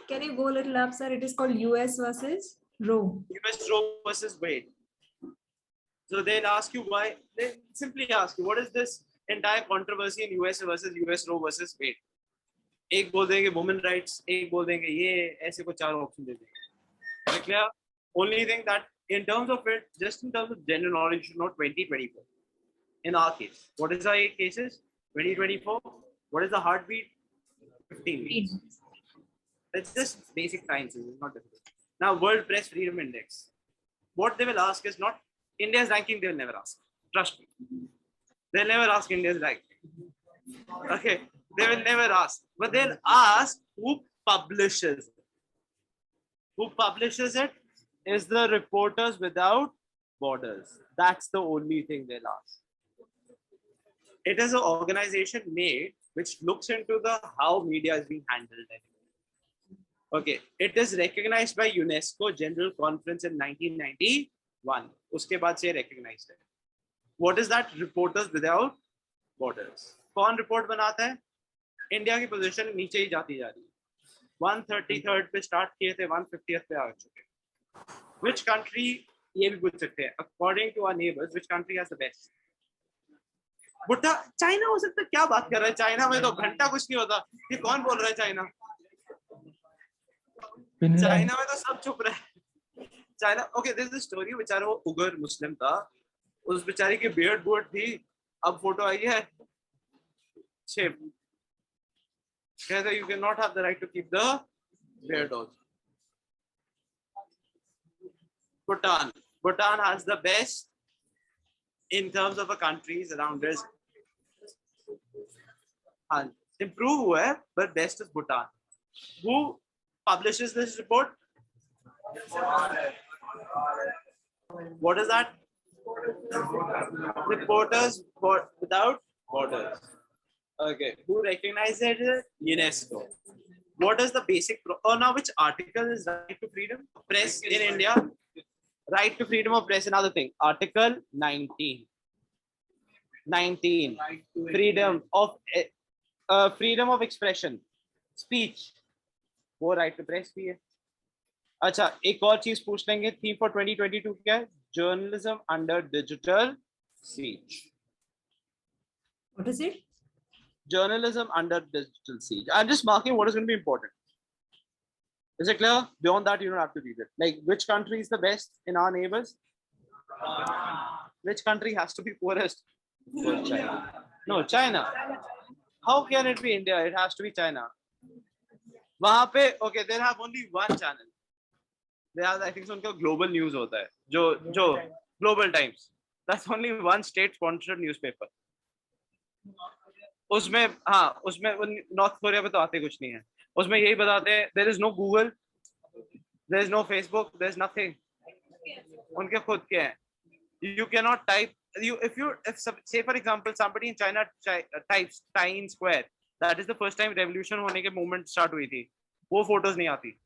Can you go a little up, sir? It is called US versus Roe. US Roe versus Wade. So they'll ask you why. They simply ask you, what is this entire controversy in US versus US Roe versus Wade. एक बोल देंगे women rights, एक बोल देंगे ये, ऐसे को चार option दे देंगे. Clear? Only thing that in terms of it, just in terms of general knowledge, you should know 2024. In our case, what is our cases? 2024. What is the heartbeat? 15 weeks. It's just basic sciences. It's not difficult. Now, World Press Freedom Index. What they will ask is not India's ranking. They will never ask. Trust me. They'll never ask India's ranking. Okay, they will never ask. But they'll ask who publishes it. Who publishes it is the Reporters Without Borders. That's the only thing they'll ask. It is an organization made which looks into the how media is being handled. Okay, it is recognized by UNESCO General Conference in 1991. उसके बाद से recognized है. What is that? Reporters Without Borders. कौन report बनाता है? India की position नीचे ही जाती जा रही है. 133rd पे स्टार्ट किए थे, 150th पे आ चुके. Which country? ये भी पूछ सकते हैं. According to our neighbors, which country has the best? बुट्टा चाइना हो सकता है. क्या बात कर रहा है? चाइना में तो घंटा कुछ नहीं होता. ये कौन बोल रहा है चाइना? चाइना में तो सब चुप रहे. China. Okay, this is story. बेचारा वो उगर मुस्लिम था, उस बेचारी की बियर्ड बोर्ड थी. अब फोटो आई है, शेप कहते you can not have the right to keep the beard also. Bhutan has the best in terms of the countries around us. Improve हुआ है, but best is Bhutan. Who publishes this report? What is that? Reporters Without Borders. Okay. Who recognizes it? UNESCO. What is the basic? Now, which article is right to freedom of press in India? Right to freedom of press. Another thing. Article 19. 19. Freedom of expression, speech. वो right to press भी है. अच्छा, एक और चीज पूछ लेंगे. Theme for 2022 क्या है? Journalism under digital siege. What is it? Journalism under digital siege. I'm just marking what is going to be important. Is it clear? Beyond that, you don't have to read it. Like, which country is the best in our neighbors? Which country has to be poorest? China. No, China. How can it be India? It has to be China. वहाँ पे okay, they have only one channel. They have, I think, उनका global news होता है. जो Global Times. That's only one state-sponsored newspaper. उसमें north Korea पे तो आते कुछ नहीं है. उसमें यही बताते हैं there is no Google, there is no Facebook, there is nothing. उनके खुद के हैं. You cannot type. If say for example somebody in China types Tiananmen Square, that is the first time revolution होने के moment start हुई थी. वो photos नहीं आती.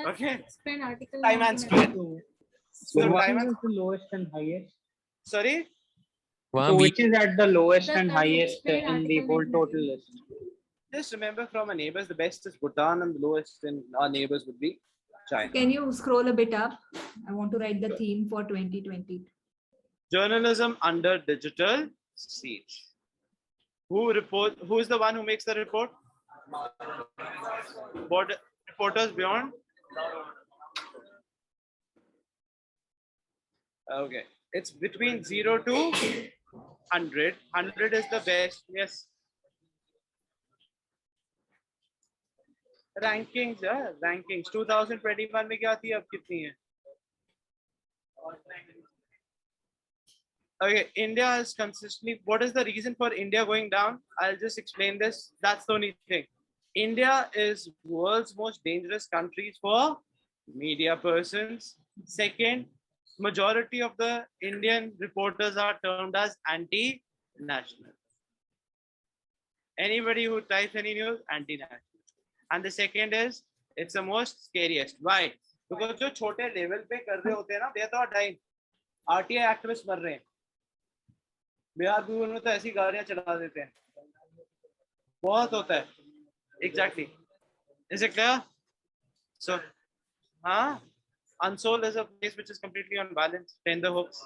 Okay. Tiananmen Square. So what is the lowest and highest? Sorry. So which is at the lowest and highest in the whole total list? Just remember from our neighbors, the best is Bhutan and the lowest in our neighbors would be China. Can you scroll a bit up? I want to write the theme for 2020. Journalism under digital siege. Who is the one who makes the report? Reporters Beyond. Okay, it's between 0 to 100. 100 is the best. Yes. Rankings, rankings. 2021 में क्या थी, अब कितनी है? Okay, India is consistently. What is the reason for India going down? I'll just explain this. That's the only thing. India is world's most dangerous countries for media persons. Second, majority of the Indian reporters are termed as anti-national. Anybody who types any news, anti-national. And the second is, it's the most scariest. Why? Because जो छोटे level पे कर रहे होते हैं ना, they are dying. RTI activists मर रहे हैं. बिहार में तो ऐसी गाड़ियां चला देते हैं. बहुत होता है. Exactly. Is it clear? So, Unsold is a place which is completely unbalanced. Tender hooks.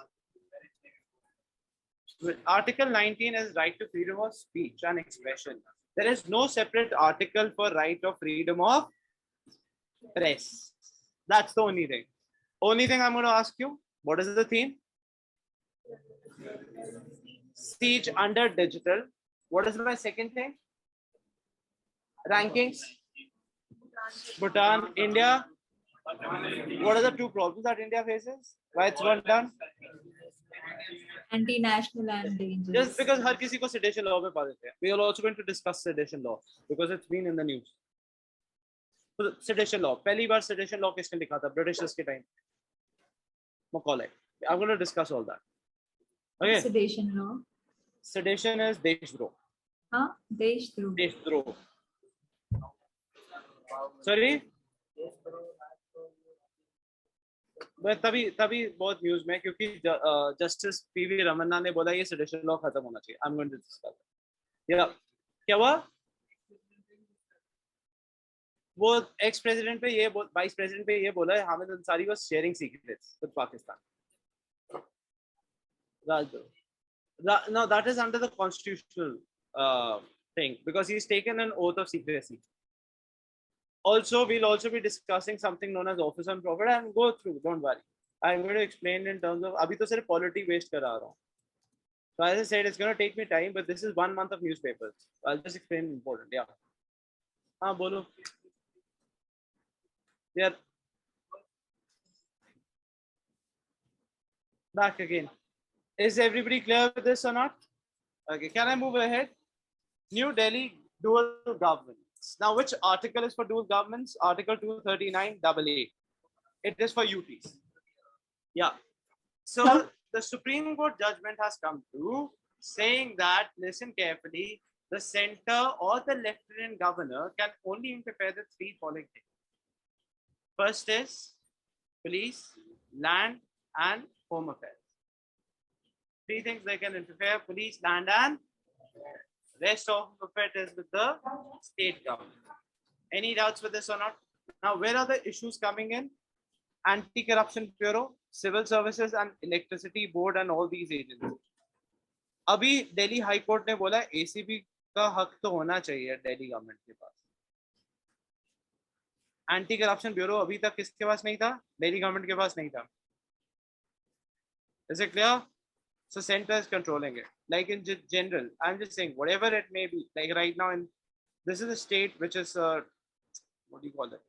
Article 19 is right to freedom of speech and expression. There is no separate article for right of freedom of press. That's the only thing. Only thing I'm going to ask you, what is the theme? Siege under digital. What is my second thing? Rankings. Bhutan, India. What are the two problems that India faces? Why it's not done? Anti-national and dangerous. Just because हर किसी को sedition law में पा देते हैं. We are also going to discuss sedition law because it's been in the news. So sedition law. पहली बार sedition law किसने लिखा था? Britishers के time. Macaulay. I'm going to discuss all that. Okay. Sedition law. Sedition is देशद्रोह. Huh? Deshdroh. देशद्रोह. Sorry. But तभी बहुत news में क्योंकि जस्टिस पीवी रमन्ना ने बोला ये सेडिशन लॉ खत्म होना चाहिए. I am going to discuss या क्या हुआ वो एक्स प्रेसिडेंट पे ये वाइस प्रेसिडेंट पे ये बोला है Hamid Ansari was sharing secrets with Pakistan. No, that is under the constitutional thing because he's taken an oath of secrecy. Also, we'll also be discussing something known as office on profit and go through. Don't worry. I'm going to explain in terms of. अभी तो सिर्फ polity waste करा रहा हूँ. So as I said, it's going to take me time, but this is 1 month of newspapers. I'll just explain important. Yeah. हाँ बोलो. Yeah. Back again. Is everybody clear with this or not? Okay. Can I move ahead? New Delhi dual government. Now, which article is for dual governments? Article 239AA. It is for UTs. Yeah. So the Supreme Court judgment has come through saying that, listen carefully, the center or the lieutenant governor can only interfere with 3 following things. First is police, land, and home affairs. 3 things they can interfere: police, land, and rest of it is with the state government. Any doubts with this or not? Now, where are the issues coming in? Anti-Corruption Bureau, Civil Services and Electricity Board and all these agencies. अभी Delhi high court ने बोला ACB का हक तो होना चाहिए Delhi government के पास. Anti corruption bureau अभी तक किसके पास नहीं था? दिल्ली गवर्नमेंट के पास नहीं था. Is it clear? So center is controlling it. Like in general, I'm just saying whatever it may be. Like right now, this is a state which is what do you call it?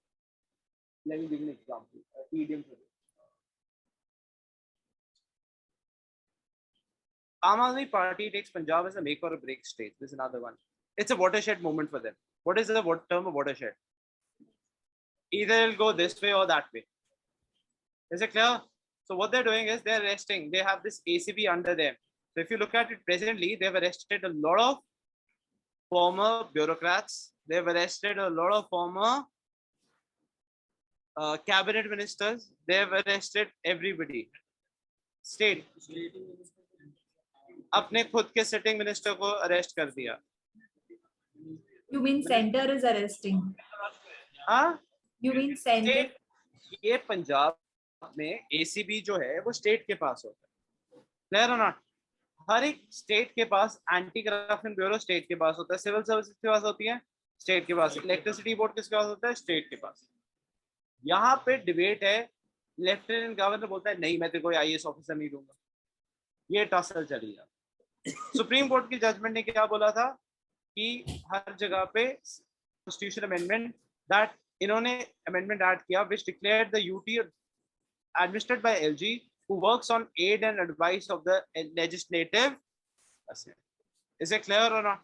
Let me give you an example. Idiom for this. Aam Aadmi Party takes Punjab as a make or a break state. This is another one. It's a watershed moment for them. What is the term of watershed? Either it'll go this way or that way. Is it clear? So what they're doing is they're arresting. They have this ACB under them. So if you look at it presently, they've arrested a lot of former bureaucrats. They've arrested a lot of former cabinet ministers. They've arrested everybody. State. अपने खुद के sitting minister को arrest कर दिया. You mean center is arresting? हाँ? You mean center? ये पंजाब में ACB जो है वो स्टेट के पास होता है. Clear or not? हर एक स्टेट के पास एंटी करप्शन ब्यूरो स्टेट के पास होता है. सिविल सर्विसेज के पास होती है स्टेट के पास. इलेक्ट्रिसिटी बोर्ड किसके पास होता है? स्टेट के पास. यहाँ पे डिबेट है. लेफ्टिनेंट गवर्नर बोलता है नहीं मैं तेरे को IAS ऑफिसर नहीं दूंगा. ये टसल चली जाती. सुप्रीम कोर्ट की जजमेंट ने क्या बोला था कि हर जगह पे कॉन्स्टिट्यूशन अमेंडमेंट दैट इन्होंने अमेंडमेंट ऐड किया which declared the UT administered by LG who works on aid and advice of the legislative assembly. Is it clear or not?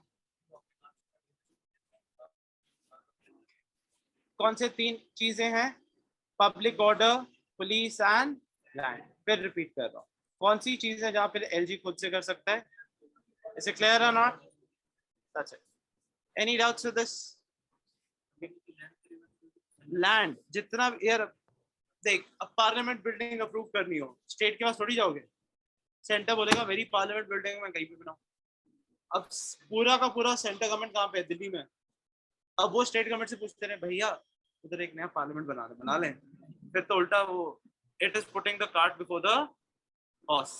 कौन से 3 चीजें हैं? Public order, police and land. फिर repeat कर रहा हूँ. कौन सी चीज है जहां पर LG खुद से कर सकता है? Is it clear or not? That's it. Any doubts with this? Land जितना यार देख, अब पार्लियामेंट बिल्डिंग अप्रूव करनी हो स्टेट के पास थोड़ी जाओगे. सेंटर बोलेगा मेरी पार्लियामेंट बिल्डिंग मैं कहीं पे बनाऊं. अब पूरा का पूरा सेंटर गवर्नमेंट कहाँ पे है? दिल्ली में. अब वो स्टेट गवर्नमेंट से पूछते रहे भैया उधर एक नया पार्लियामेंट बना लें. फिर तो उल्टा वो it is putting the cart before the horse.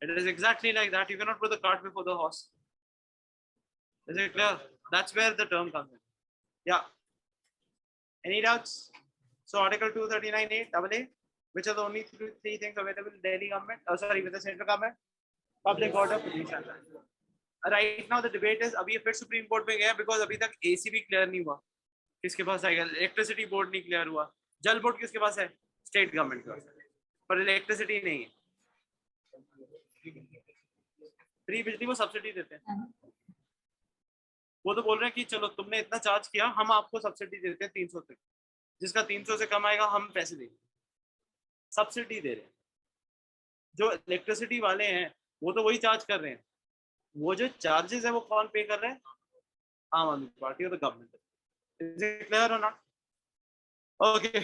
It is exactly like that. You cannot put the cart before the horse. Is it clear? That's where the term comes in. Yeah. Any doubts? So Article 239(8) AA, which are the only three things available in Delhi government, with the central government, public order, police and land. Right now the debate is अभी फिर Supreme Court में गया because अभी तक AC भी clear नहीं हुआ. किसके पास आएगा? Electricity board नहीं clear हुआ. जल board किसके पास है? State government के पास है. पर electricity नहीं है. फ्री बिजली वो सब्सिडी देते हैं. वो तो बोल रहे हैं कि चलो तुमने इतना चार्ज किया, हम आपको सब्सिडी देते हैं 300 तक. जिसका 300 से कम आएगा हम पैसे देंगे. सब्सिडी दे रहे हैं. जो इलेक्ट्रिसिटी वाले हैं वो तो वही चार्ज कर रहे हैं. वो जो चार्जेस है वो कौन पे कर रहे हैं? आम आदमी पार्टी और the government. Is it clear और not? Okay.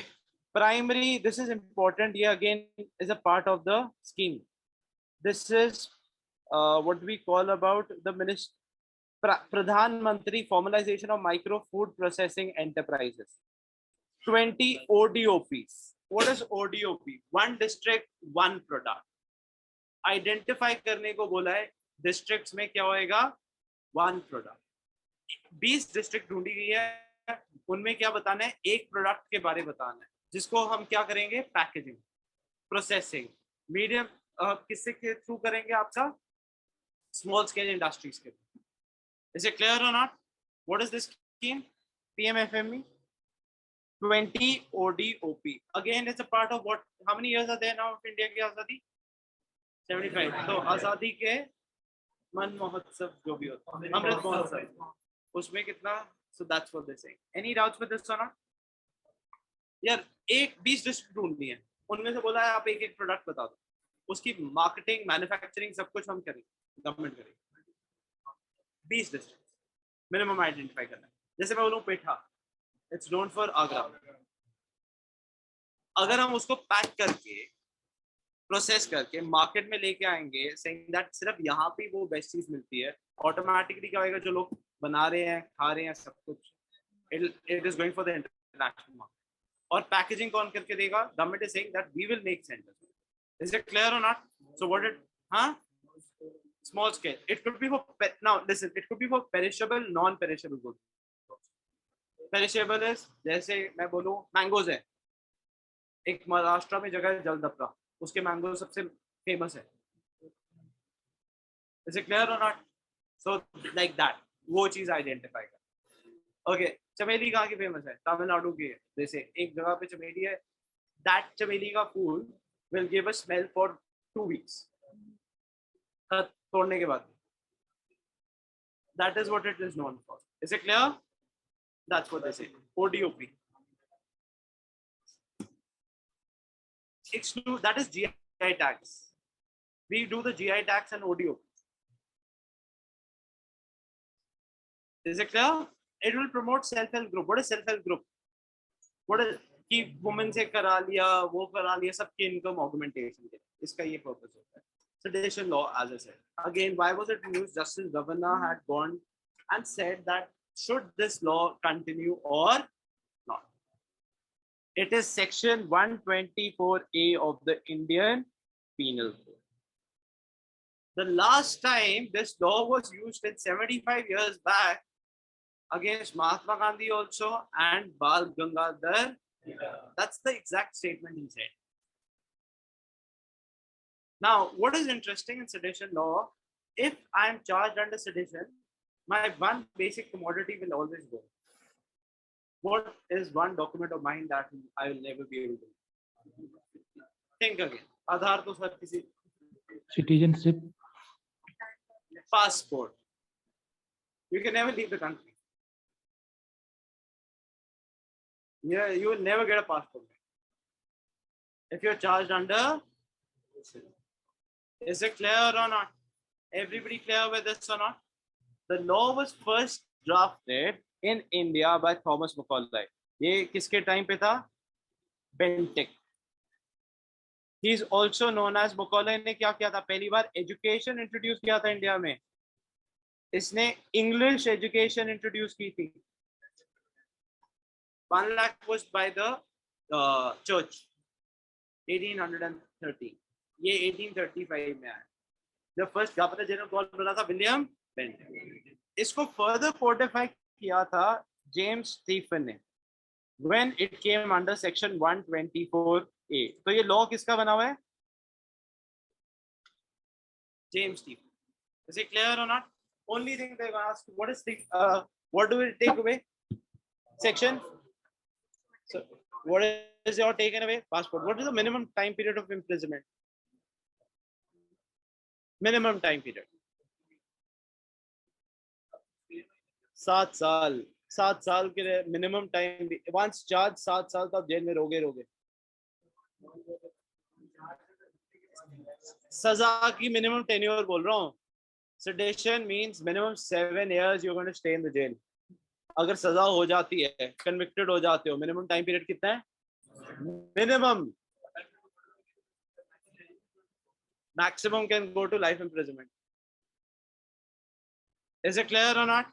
Primary, this is important. ये again is a part of the scheme. This is what we call about the Pradhan Mantri Formalization of Micro Food Processing Enterprises. 20 ODOPs. What is ODOP? One district, one product. Identify करने को बोला है. Districts में क्या होएगा? One product. 20 district ढूंढी गई है. उनमें क्या बताना है? एक product के बारे बताना है. जिसको हम क्या करेंगे? Packaging, processing, medium. किससे के थ्रू करेंगे? आपका small scale industries के. Is it clear or not? What is this scheme? PMFME. 20 ODOP. Again, it's a part of what? How many years are there now of India की आजादी? 75. तो आजादी के मन महोत्सव जो भी होता है, अमृत महोत्सव, उसमें कितना? So that's what they say. Any doubts with this or not? यार एक 20 डिस्ट्रिक्ट ढूंढनी है. उनमें से बोला है आप एक एक प्रोडक्ट बता दो. उसकी मार्केटिंग, मैन्युफैक्चरिंग सब कुछ हम करेंगे, गवर्नमेंट करेगी. 20 डिस्ट्रिक्ट मिनिमम आइडेंटिफाई करना है. जैसे मैं बोलूं पेठा, इट्स नोन फॉर आगरा. अगर हम उसको पैक करके प्रोसेस करके मार्केट में लेके आएंगे सेइंग दैट सिर्फ यहाँ पे वो बेस्ट चीज मिलती है, ऑटोमेटिकली क्या होगा? जो लोग बना रहे हैं, खा रहे हैं, सब कुछ it is going for the international market. और पैकेजिंग कौन करके देगा? Government is saying that we will make centres. Is it clear और नॉट? सो व्हाट इट, हाँ, small scale. It could be for now listen, it could be for perishable, non perishable goods. Perishable is जैसे मैं बोलूं mangoes है. एक महाराष्ट्र में जगह है जलदपरा, उसके मैंगो सबसे फेमस है. Is it clear or not? So like that, वो चीज आइडेंटिफाई कर. ओके. चमेली कहाँ की फेमस है? तमिलनाडु की है. जैसे एक जगह पे चमेली है, that चमेली का फूल will give a smell for 2 weeks. तोड़ने के बाद. That is what it is known for. Is it clear? That's what they say. ODOP. Exclude, that is GI tax. We do the GI tax and ODOP. Is it clear? It will promote self-help group. What is self-help group? What is कि women से करा लिया, वो करा लिया, सबकी income augmentation के. इसका ये purpose होता है. Sedition law, as I said. Again, why was it used? Justice Governor had gone and said that should this law continue or not? It is section 124A of the Indian Penal Code. The last time this law was used in 75 years back against Mahatma Gandhi also and Bal Gangadhar. That's the exact statement he said. Now, what is interesting in sedition law, if I am charged under sedition, my one basic commodity will always go. What is one document of mine that I will never be able to do? Think again. Aadhaar to sir kisi. Citizenship. Passport. You can never leave the country. Yeah, you will never get a passport if you're charged under. Is it clear or not? Everybody clear with this or not? The law was first drafted in India by Thomas Macaulay. ये किसके time पे था? Bentinck. He is also known as Macaulay. ने क्या किया था? पहली बार education introduce किया था इंडिया में. इसने इंग्लिश एजुकेशन इंट्रोड्यूस की थी. 1 lakh was by the church. 1830. ये 1835 में आया. The first governor general कौन बना था? William Bentinck. इसको further codify किया था जेम्स स्टीफन ने when it came under section 124A. तो ये लॉ किसका बना हुआ है? James Stephen. Is it clear or not? Only thing they've asked, what do we take away? Section. So what is your taken away? Passport. What is the minimum time period of imprisonment? Minimum time period. 7 साल. 7 साल के लिए minimum time. Once charged 7 साल तो आप jail में रहोगे. सजा की minimum tenure बोल रहा हूँ. Sedition means minimum 7 years you're going to stay in the jail. अगर सजा हो जाती है, convicted हो जाते हो, minimum time period कितना है? Minimum. Maximum can go to life imprisonment. Is it clear or not?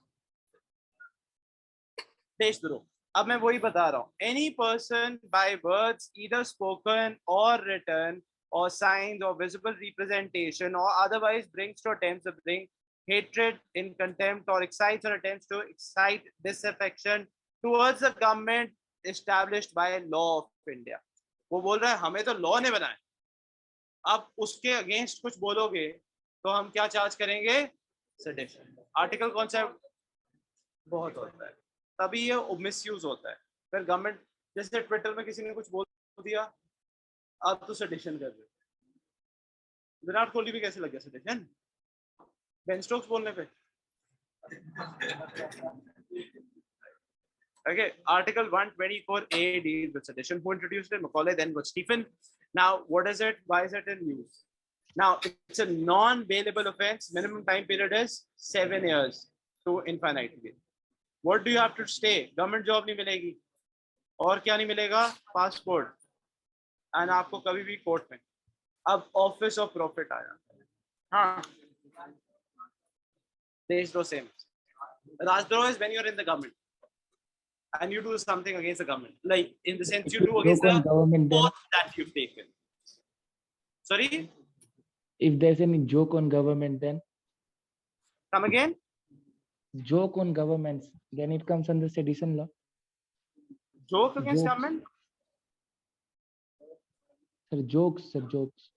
देशद्रोह. अब मैं वही बता रहा हूँ. Any person by words either spoken or written or signs or visible representation or otherwise brings to attempts to bring hatred in contempt or excites or attempts to excite disaffection towards the government established by law of India. वो बोल रहा है हमें तो law ने बनाया. अब उसके अगेंस्ट कुछ बोलोगे तो हम क्या चार्ज करेंगे? सेडिशन. आर्टिकल कौन सा है? बहुत होता है, तभी ये मिसयूज होता है. फिर गवर्नमेंट जैसे ट्विटर में किसी ने कुछ बोल दिया, अब तो सेडिशन कर रहे. विराट कोहली भी कैसे लग गया सेडिशन? बेन स्टोक्स बोलने पे. Okay, Article 124A deals with sedition. Who introduced it? Macaulay, then was Stephen. Now, what is it? Why is it in use? Now, it's a non-bailable offense. Minimum time period is 7 years to infinitely. What do you have to stay? Government job नहीं मिलेगी. और क्या नहीं मिलेगा? Passport. And आपको कभी भी court में. अब ऑफिस ऑफ प्रॉफिट आया. हाँ. देशद्रोह same. राजद्रोह is when you're in the government and you do something against the government, like in the sense you do against the government oath that you've taken. Sorry? If there's any joke on government, then Come again? joke on governments, then it comes under sedition law. Joke against Jokes. government? Sir, jokes, sir, jokes.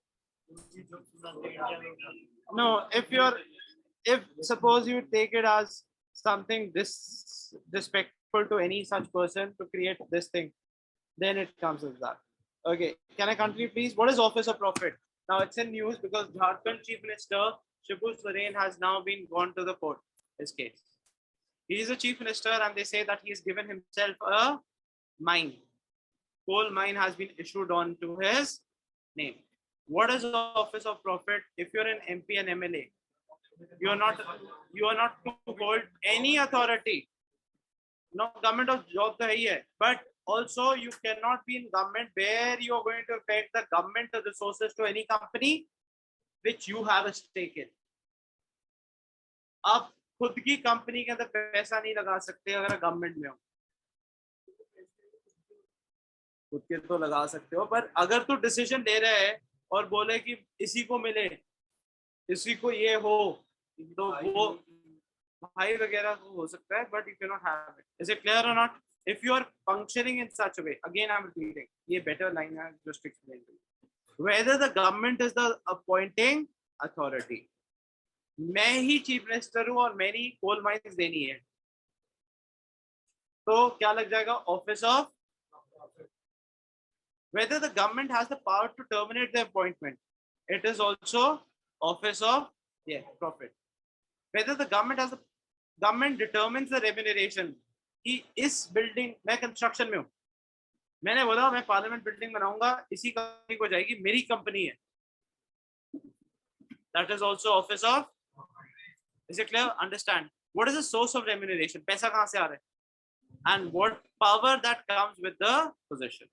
No, if suppose you take it as something disrespectful to any such person to create this thing, then it comes as that. Okay, can I continue please? What is office of profit? Now it's in news because Jharkhand Chief Minister Shibu Soren has now been gone to the court, his case. He is a chief minister and they say that he has given himself a mine. Coal mine has been issued on to his name. What is the office of profit? If you're an MP and MLA, you are not to hold any authority. No, government of job to hai, but also you cannot be in government where you are going to affect the government resources to any company which you have a stake in. आप खुद की company के अंदर पैसा नहीं लगा सकते अगर गवर्नमेंट में हो. खुद के तो लगा सकते हो, पर अगर तू डिसीजन ले रहा है और बोले कि इसी को मिले, इसी को ये हो, तो वो भाई वगैरह हो सकता है, but you cannot have it. Is it clear or not? If you are functioning in such a way, again I'm repeating, ये better line है, just explain to you. Whether the government is the appointing authority, मैं ही chief minister हूँ और मैंने ही coal mines देनी है, तो क्या लग जाएगा? Office of. Whether the government has the power to terminate the appointment, it is also office of profit. Whether the government determines the remuneration कि इस बिल्डिंग में कंस्ट्रक्शन में हूँ, मैंने बोला मैं पार्लियामेंट बिल्डिंग बनाऊंगा, इसी कंपनी को जाएगी, मेरी कंपनी है, that is also office of. Is it clear? Understand what is the source of remuneration? पैसा कहाँ से आ रहा है? And what power that comes with the position.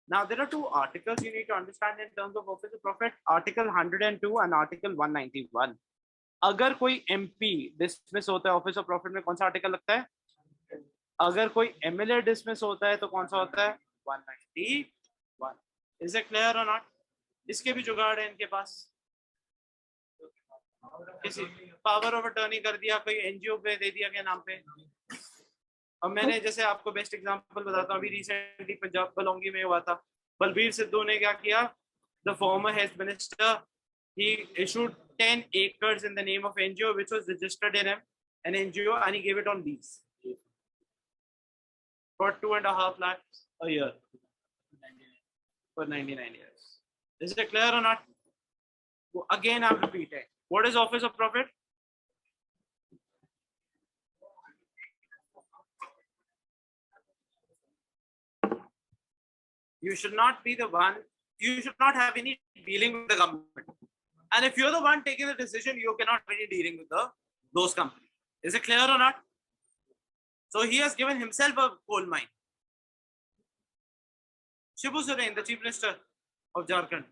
Now there are two articles you need to understand in terms of office of profit: Article 102 and Article 191. अगर कोई MP dismiss होता है office of profit में, कौन सा article लगता है? अगर कोई MLA डिसमिस होता है तो कौन सा होता है? 191. Is it clear or not? इसके भी जुगाड़ है इनके पास. किसी पावर ऑफ अटर्नी कर दिया, कोई एनजीओ पे दे दिया क्या नाम पे। और मैंने जैसे आपको बेस्ट एग्जांपल बताता हूँ, अभी रिसेंटली पंजाब बलौंगी में हुआ था, बलबीर सिद्धू ने क्या किया, the former health minister, he issued 10 acres in the name of NGO which was registered in an NGO, and he gave it on lease for 2.5 lakhs a year for 99 years. Is it clear or not? Again, I'm repeating. What is office of profit? You should not be the one, you should not have any dealing with the government. And if you're the one taking the decision, you cannot have any dealing with those companies. Is it clear or not? So he has given himself a coal mine. Shibu Soren, the chief minister of Jharkhand.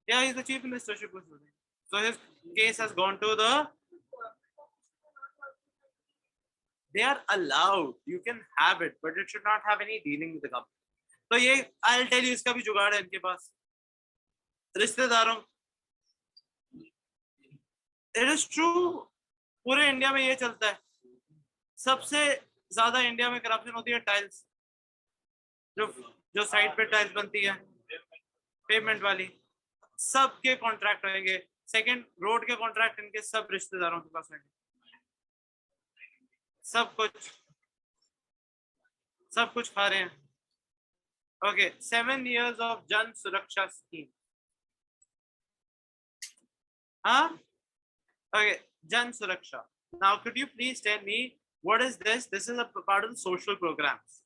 Yeah, he's the chief minister, Shibu Soren. So his case has gone to the... They are allowed. You can have it, but it should not have any dealing with the government. तो ये I'll tell you, इसका भी जुगाड़ है इनके पास, रिश्तेदारों. It is true, पूरे India में ये चलता है. सबसे ज्यादा इंडिया में करप्शन होती है टाइल्स, जो साइड पे टाइल्स बनती है पेमेंट वाली, सबके कॉन्ट्रैक्ट होंगे. सेकंड, रोड के कॉन्ट्रैक्ट इनके सब रिश्तेदारों के पास होंगे. सब कुछ खा रहे हैं. Okay, 7 years of Jan Suraksha scheme. Huh? Okay, Jan Suraksha. Now, could you please tell me what is this? This is a part of the social programs.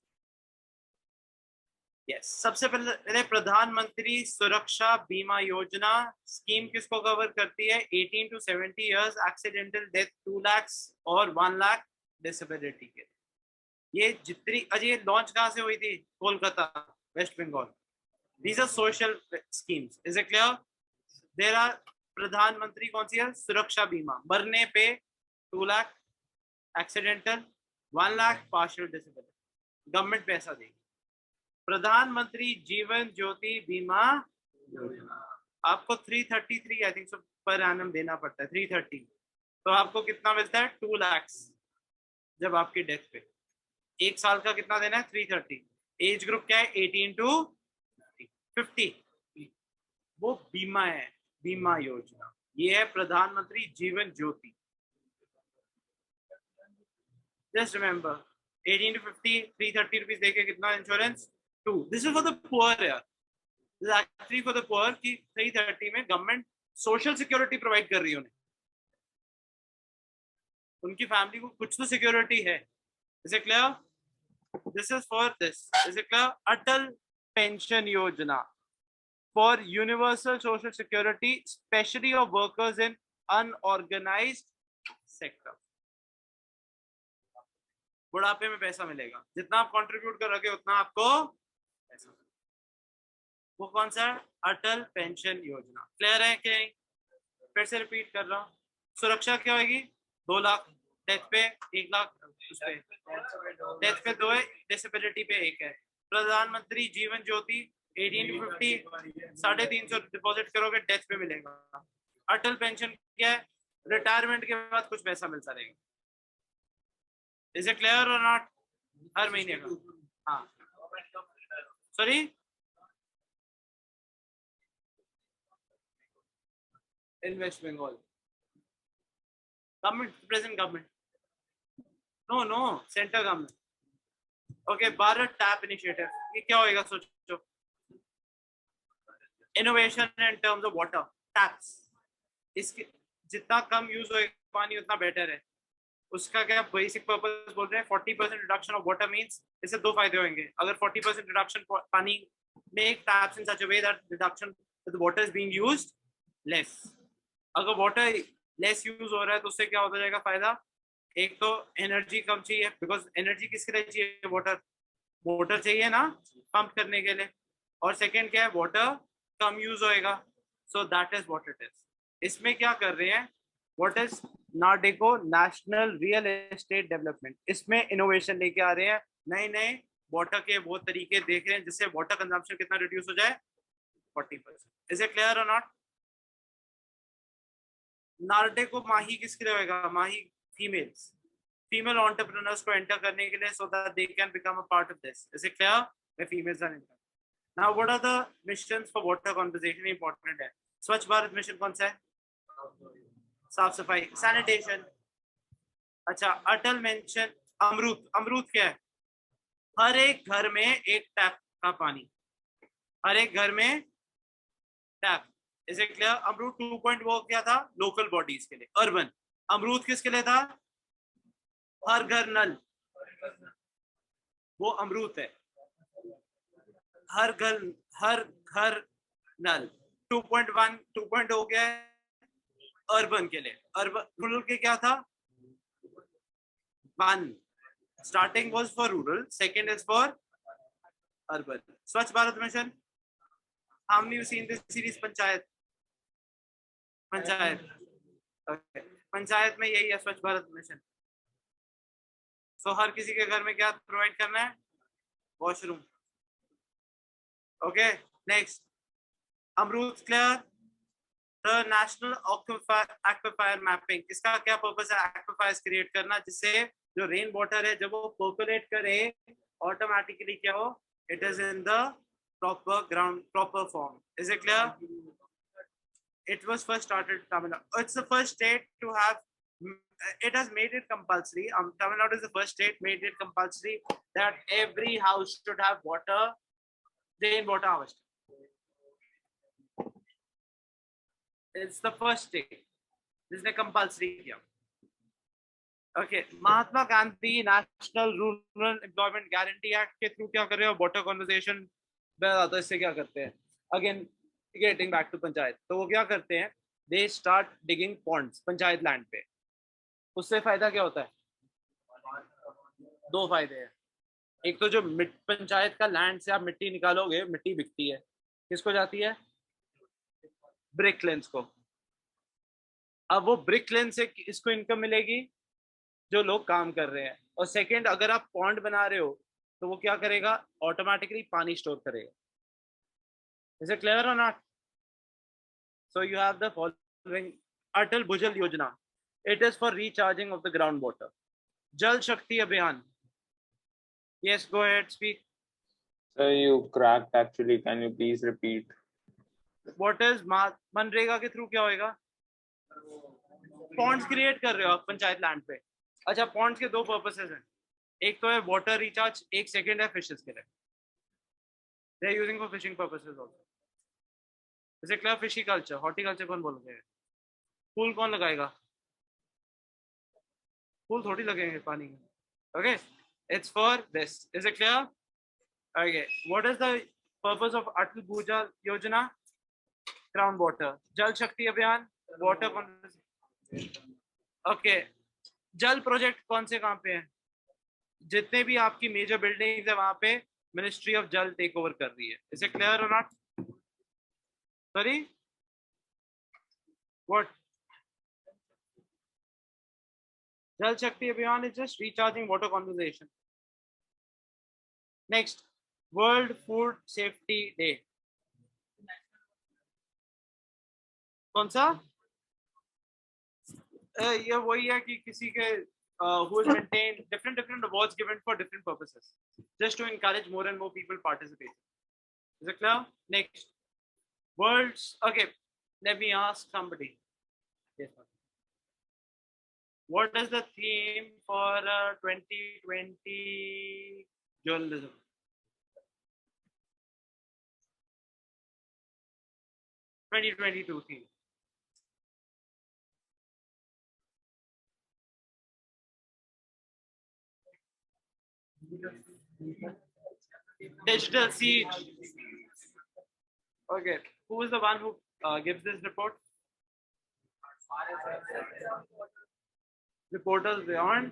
Yes. सबसे पहले प्रधानमंत्री सुरक्षा बीमा योजना स्कीम किसको कवर करती है? 18 to 70 years, accidental death 2 lakhs और 1 lakh disability के. ये जितनी अजय लॉन्च कहाँ से हुई थी? Kolkata, West Bengal. These are social schemes. Is it clear? There are प्रधानमंत्री कौन सी है? सुरक्षा बीमा, मरने पे 2 lakh, accidental 1 lakh, partial disability, government पैसा देगी. प्रधानमंत्री जीवन ज्योति बीमा आपको 333 आई थिंक पर एनम देना पड़ता है, 330. तो आपको कितना मिलता है? 2 लाख जब आपकी डेथ पे. 1 साल का कितना देना है? 330. एज ग्रुप क्या है? 18 to 50. वो बीमा है, बीमा योजना. ये है Pradhan Mantri Jeevan Jyoti. Just remember, 18 to 50, 330 rupees देके कितना insurance? 2. This is for the poor यार. This actually for the poor की 330 में गवर्नमेंट सोशल सिक्योरिटी प्रोवाइड कर रही है उन्हें. उनकी फैमिली को कुछ तो सिक्योरिटी है. Is it clear? This is for this. Is it clear? Atal Pension Yojana for universal social security, especially of workers in unorganized sector. बुढ़ापे में पैसा मिलेगा, जितना आप कंट्रीब्यूट कर रहे उतना आपको पैसा. वो कौन सा? अटल पेंशन योजना. क्लियर है कि नहीं? फिर से रिपीट कर रहा हूँ. सुरक्षा क्या होगी? 2 लाख, डेथ पे 1 लाख, उस पे डेथ पे 2 है, डिसेबिलिटी पे 1 है. प्रधानमंत्री जीवन ज्योति 18 to 50, 350 डिपॉजिट करोगे, डेथ पे मिलेगा. अटल पेंशन क्या है? रिटायरमेंट के बाद कुछ पैसा मिलता रहेगा. इज इट क्लियर और नॉट? हर महीने का. हाँ, sorry, in West Bengal government, present government. No, central government. Okay, Bharat tap initiative. ये क्या होएगा? सोचो. Innovation in terms of water taps. इसके जितना कम यूज होएगा पानी उतना बेटर है. उसका क्या बेसिक पर्पस बोल रहे हैं? 40% रिडक्शन ऑफ वाटर मींस इससे 2 फायदे होंगे. अगर 40% रिडक्शन पानी, make taps in such a way that reduction the water is being used less. अगर वाटर लेस यूज हो रहा है तो उससे क्या होता जाएगा फायदा? एक तो एनर्जी कम चाहिए, बिकॉज एनर्जी किसके लिए चाहिए? वाटर चाहिए ना पंप करने के लिए. और सेकंड क्या है? वाटर कम यूज होएगा. So that is what it is. इसमें क्या कर रहे हैं? What is NAREDCO? National real estate development. इसमें इनोवेशन लेके आ रहे हैं, नए वाटर के वो तरीके देख रहे हैं जिससे वाटर कंजम्पशन कितना रिड्यूस हो जाए? 40%. इज इट क्लियर और नॉट? नार्टे को माही किसके लिए होगा? माही फीमेल्स, female entrepreneurs को enter करने के लिए, so that they can become a part of this. Is it clear? The females are enter. Now, what are the missions for water conservation? Important है. स्वच्छ भारत मिशन कौन सा है? साफ सफाई, sanitation. अच्छा, अटल मेंशन अमृत. अमृत क्या है? हर एक घर में एक टैप का पानी, हर एक घर में tap. Is it clear? Amrut 2.0 क्या था? लोकल बॉडीज के लिए, अर्बन. अमृत किसके लिए था? हर घर नल, वो अमृत है. हर घर नल. 2.1 2.0 हो गया है अर्बन के लिए. अर्बन. रूरल के क्या था? 1 starting was for rural, second is for urban. Swachh Bharat Mission. How many you seen this series? Panchayat. Okay. Panchayat में यही है स्वच्छ भारत मिशन. सो हर किसी के घर में क्या प्रोवाइड करना है? वॉशरूम. Okay, next. अमरूद clear. The national aquifer mapping. इसका क्या पर्पस है? एक्वाफायर्स क्रिएट करना जिससे जो रेन वाटर है जब वो पर्कुलेट करे ऑटोमेटिकली क्या हो? It is in the proper ground, proper form. Is it clear? It was first started Tamil Nadu. It's the first state to have. It has made it compulsory. Tamil Nadu is the first state made it compulsory that every house should have water, rainwater harvesting. It's the first state. जिसने compulsory किया. Okay, Mahatma Gandhi national rural employment guarantee act के through क्या कर रहे हो? Water conversation. बताता इससे क्या करते हैं? Again getting back to panchayat. तो वो क्या करते हैं? They start digging ponds panchayat land पे. उससे फायदा क्या होता है? 2 फायदे हैं. एक तो जो पंचायत का लैंड से आप मिट्टी निकालोगे, मिट्टी बिकती है. किसको जाती है? ब्रिक लेंस को. अब वो ब्रिक लेंस से इसको इनकम मिलेगी जो लोग काम कर रहे हैं. और सेकंड, अगर आप पॉन्ड बना रहे हो तो वो क्या करेगा? ऑटोमेटिकली पानी स्टोर करेगा. Is it clear or not? So you have the following. Atal Bhujal Yojana. It is for recharging of the groundwater. Jal Shakti Abhiyan. Yes, go ahead, speak. Sir, you cracked actually. Can you please repeat? What is MNREGA के through क्या होएगा? Pond's create कर रहे हो आप panchayat land पे. अच्छा, Pond's के 2 पर्पसेस हैं. एक तो है वाटर रिचार्ज, एक सेकंड है फिशेस के लिए. They are using for fishing purposes also. Is it clear? Fishiculture, horticulture कौन बोलते हैं? फूल कौन लगाएगा? फूल थोड़ी लगेंगे पानी में. Okay, it's for this. Is it clear? Okay, what is the purpose of Atal Bhujal Yojana? Groundwater. Jal Shakti Abhiyan, water conservation. Okay, जल प्रोजेक्ट कौन से कहाँ पे हैं? जितने भी आपकी मेजर बिल्डिंग्स है वहां पे मिनिस्ट्री ऑफ जल टेक ओवर कर रही है. इज इट क्लियर और नॉट? Sorry, what? जल शक्ति अभियान is just recharging water conversation. Next, world food safety day. कौन सा? ये वही है कि किसी के who has maintained different awards given for different purposes, just to encourage more and more people participate. Is it clear? Next, worlds. Okay, let me ask somebody. Yes, sir. What is the theme for 2020 journalism? 2022 theme. Digital siege. Okay, who is the one who gives this report? Reporters beyond.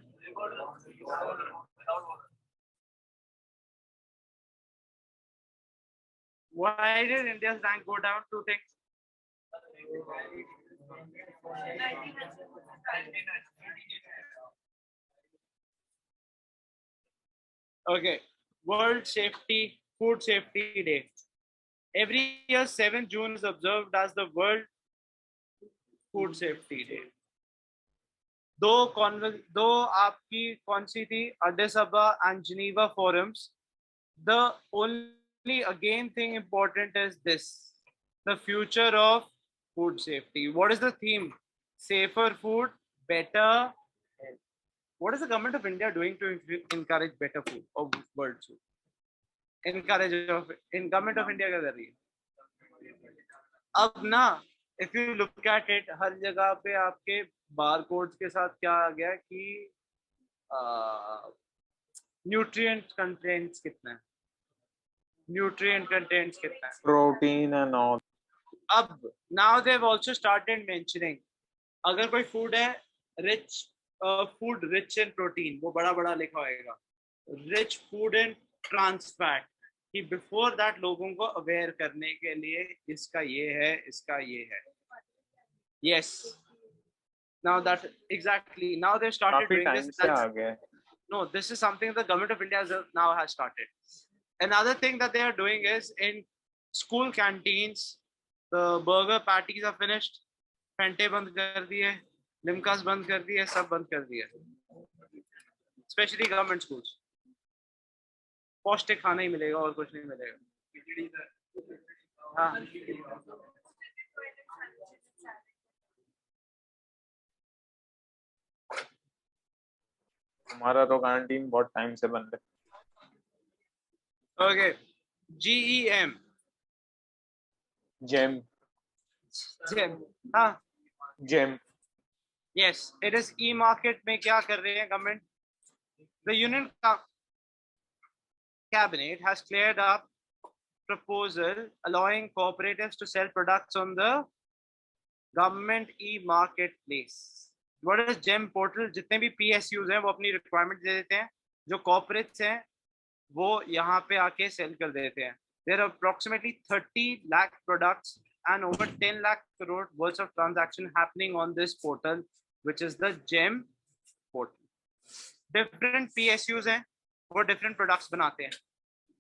Why did India's rank go down? 2 things. Okay, World Safety Food Safety Day. Every year 7th June is observed as the World food safety day. दो आपकी कौन सी थी, Aedes अबा and Geneva forums. The only again thing important is this: the future of food safety. What is the theme? Safer food, better health. What is the government of India doing to encourage better food or world food? Government of India क्या कर रही है? अब ना, if you look at it, हर जगह पे आपके बार codes के साथ क्या आ गया कि न्यूट्रिएंट कंटेंट्स कितना है, nutrient contents कितना है, Protein and all. अब now they've also started mentioning अगर कोई फूड है rich food rich in protein, वो बड़ा बड़ा लिखा होगा rich food in trans fat, कि before that लोगों को aware करने के लिए इसका ये है, इसका ये है. Yes, now that exactly, now they started काफी doing टाइम this. से आ गया है. No, this is something the government of India now has started. Another thing that they are doing is in school canteens, the burger patties are finished. Fante बंद कर दिए, Limcas बंद कर दिए, सब बंद कर दिए. Especially government schools. पौष्टिक खाना ही मिलेगा और कुछ नहीं मिलेगा. हाँ. हमारा तो कैंटीन बहुत टाइम से बंद है. Okay. GEM. Gem. हाँ. Gem. Yes, it is e-market में क्या कर रहे हैं government? The Union Cabinet has cleared up proposal allowing cooperatives to sell products on the government e-marketplace. What is GEM portal? जितने भी PSUs हैं वो अपनी requirement दे देते हैं, जो corporates हैं वो यहाँ पे आके sell कर देते हैं. There are approximately 30 lakh products and over 10 lakh crore worth of transaction happening on this portal, which is the GEM portal. Different PSUs हैं, वो different products बनाते हैं.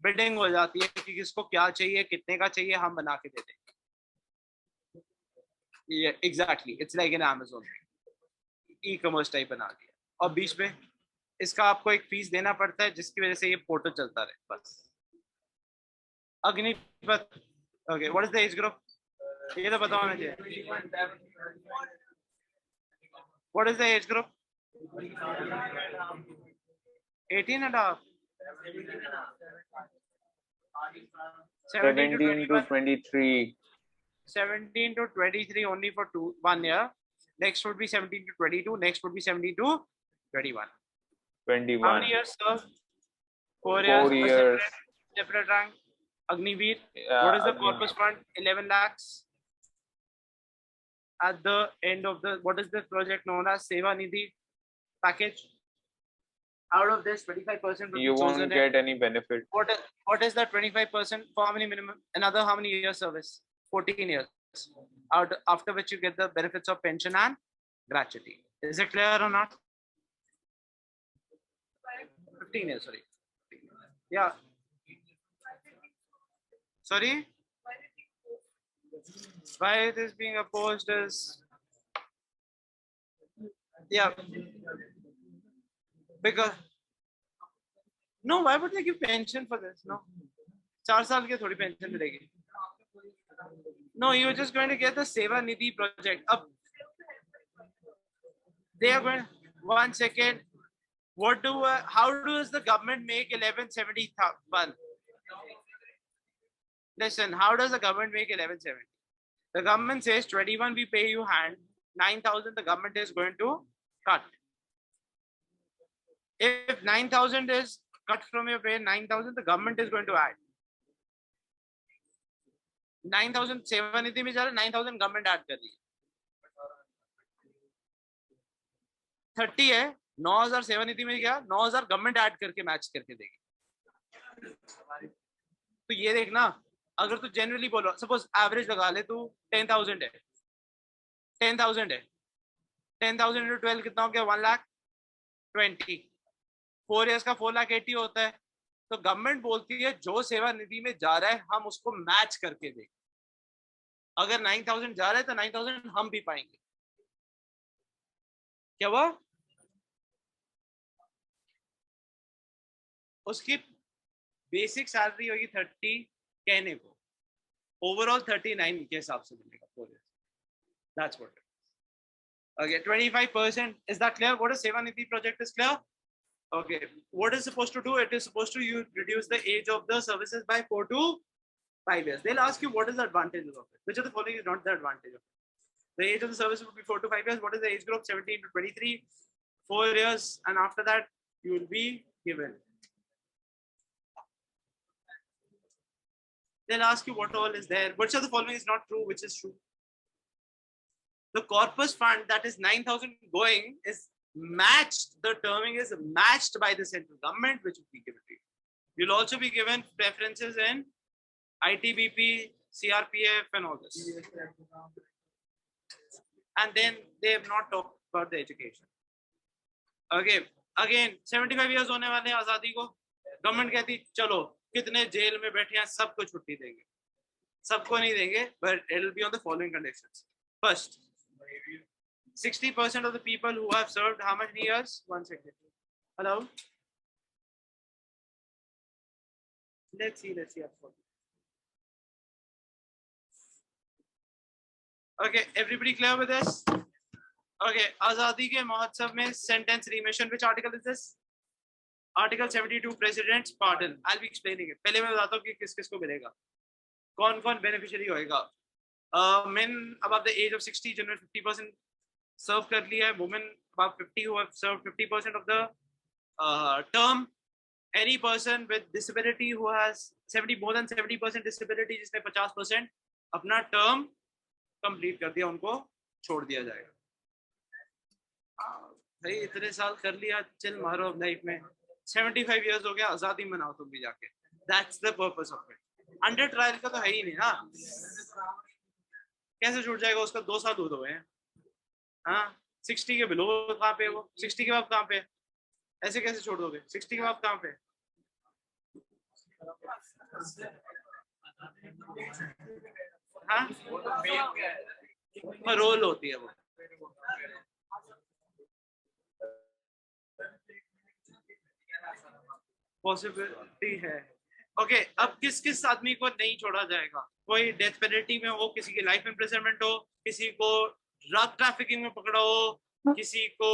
Bidding हो जाती है कि किसको क्या चाहिए, कितने का चाहिए, हम बना के देते हैं. Yeah, exactly. It's like an Amazon e-commerce type बना दिया. और बीच में इसका आपको एक फीस देना पड़ता है जिसकी वजह से ये पोर्टल चलता रहे बस. Agnipath. Okay, what is the age group? ये तो बताओ मुझे. What is the age group? 18 and a half. 17 to 23. 17 to 23 only for 1 year. Next would be 17 to 22. Next would be 17 to 21. 21. How many years, sir? 4 4 years. years. Separate rank. Agniveer. Yeah, What is the Agniveer. corpus fund? 11 lakhs. At the end of the, what is the project known as Seva Nidhi package? Out of this, 25% will You be chosen. won't get any benefit. What is the 25% for how many minimum? Another how many years service? 14 years. After which you get the benefits of pension and gratuity. Is it clear or not? 15 years, sorry. Yeah. Sorry? Why it is being opposed is, yeah, because no, why would they give pension for this? No, 4 साल के थोड़ी pension मिलेगी. No, you're just going to get the Seva Nidhi project up. They are going. 1 second. How does the government make 1171? Listen, how does the government make 1170? The government says 21 we pay you hand, 9,000 the government is going to cut. If 9,000 is cut from your pay, 9,000 the government is going to add. 9,000 सेवा निधि में जा रहा है, 9,000 government add कर रही है. 30 है, 9,000 सेवा निधि में गया, 9,000 गवर्नमेंट ऐड करके मैच करके देगी. तो ये देखना, अगर तू जनरली बोलो, सपोज एवरेज लगा ले, तू 10,000 है, 10,000 है, 10,000 into 12 कितना हो गया? 1,20,000. 4 years का 4,80,000 होता है. तो गवर्नमेंट बोलती है जो सेवा निधि में जा रहा है हम उसको मैच करके दें. अगर 9,000 जा रहा है तो 9,000 हम भी पाएंगे. क्या हुआ? उसकी बेसिक सैलरी होगी 30 कहने को, ओवरऑल 39 के हिसाब से मिलेगा 4 years. That's what it is. Okay, 25%. Is that clear? What a Sevanidhi project is clear? Okay, what is supposed to do? It is supposed to you reduce the age of the services by 4 to 5 years. They'll ask you what is the advantages of it. Which of the following is not the advantage of it? The age of the service would be 4 to 5 years. What is the age group? 17 to 23, 4 years, and after that you will be given. They'll ask you what all is there. Which of the following is not true? Which is true? The corpus fund that is 9,000 going is matched. The terming is matched by the central government, which will be given to you. You'll also be given preferences in ITBP, CRPF, and all this. And then they have not talked about the education. Okay, again 75 years होने वाले हैं आजादी को. Government कहती चलो कितने jail में बैठे हैं सबको छुट्टी देंगे. सबको नहीं देंगे, but it will be on the following conditions. First, 60% of the people who have served how many years? 1 second. Hello? Let's see. Okay, everybody clear with this? Okay, Azadi ke Mahotsav mein sentence remission. Which article is this? Article 72, President's Pardon. I'll be explaining it. पहले मैं बताता हूँ कि किस को मिलेगा. कौन beneficiary होएगा. Men above the age of 60 जिन्होंने 50% serve कर लिया है. Women above 50 who have served 50% of the term. Any person with disability who has more than 70% disability जिसने 50% अपना term complete कर दिया, उनको छोड़ दिया जाएगा. भाई इतने साल कर लिया, चल मारो लाइफ में. 75 years हो गया, आजादी मनाओ तुम भी जाके. That's the purpose of it. Under trial का तो है ही नहीं ना. कैसे छूट जाएगा? उसका 2 साल दूध हुए हैं. हाँ, 60 के बिलो कहाँ पे? वो 60 के बाद कहाँ पे? ऐसे कैसे छोड़ दोगे? 60 के बाद कहाँ पे? हाँ, रोल होती है वो. पॉसिबिलिटी है. ओके, अब किस आदमी को नहीं छोड़ा जाएगा? कोई डेथ पेनल्टी में हो, किसी की लाइफ इम्प्रिजनमेंट हो, किसी को ड्रग ट्रैफिकिंग में पकड़ा हो, किसी को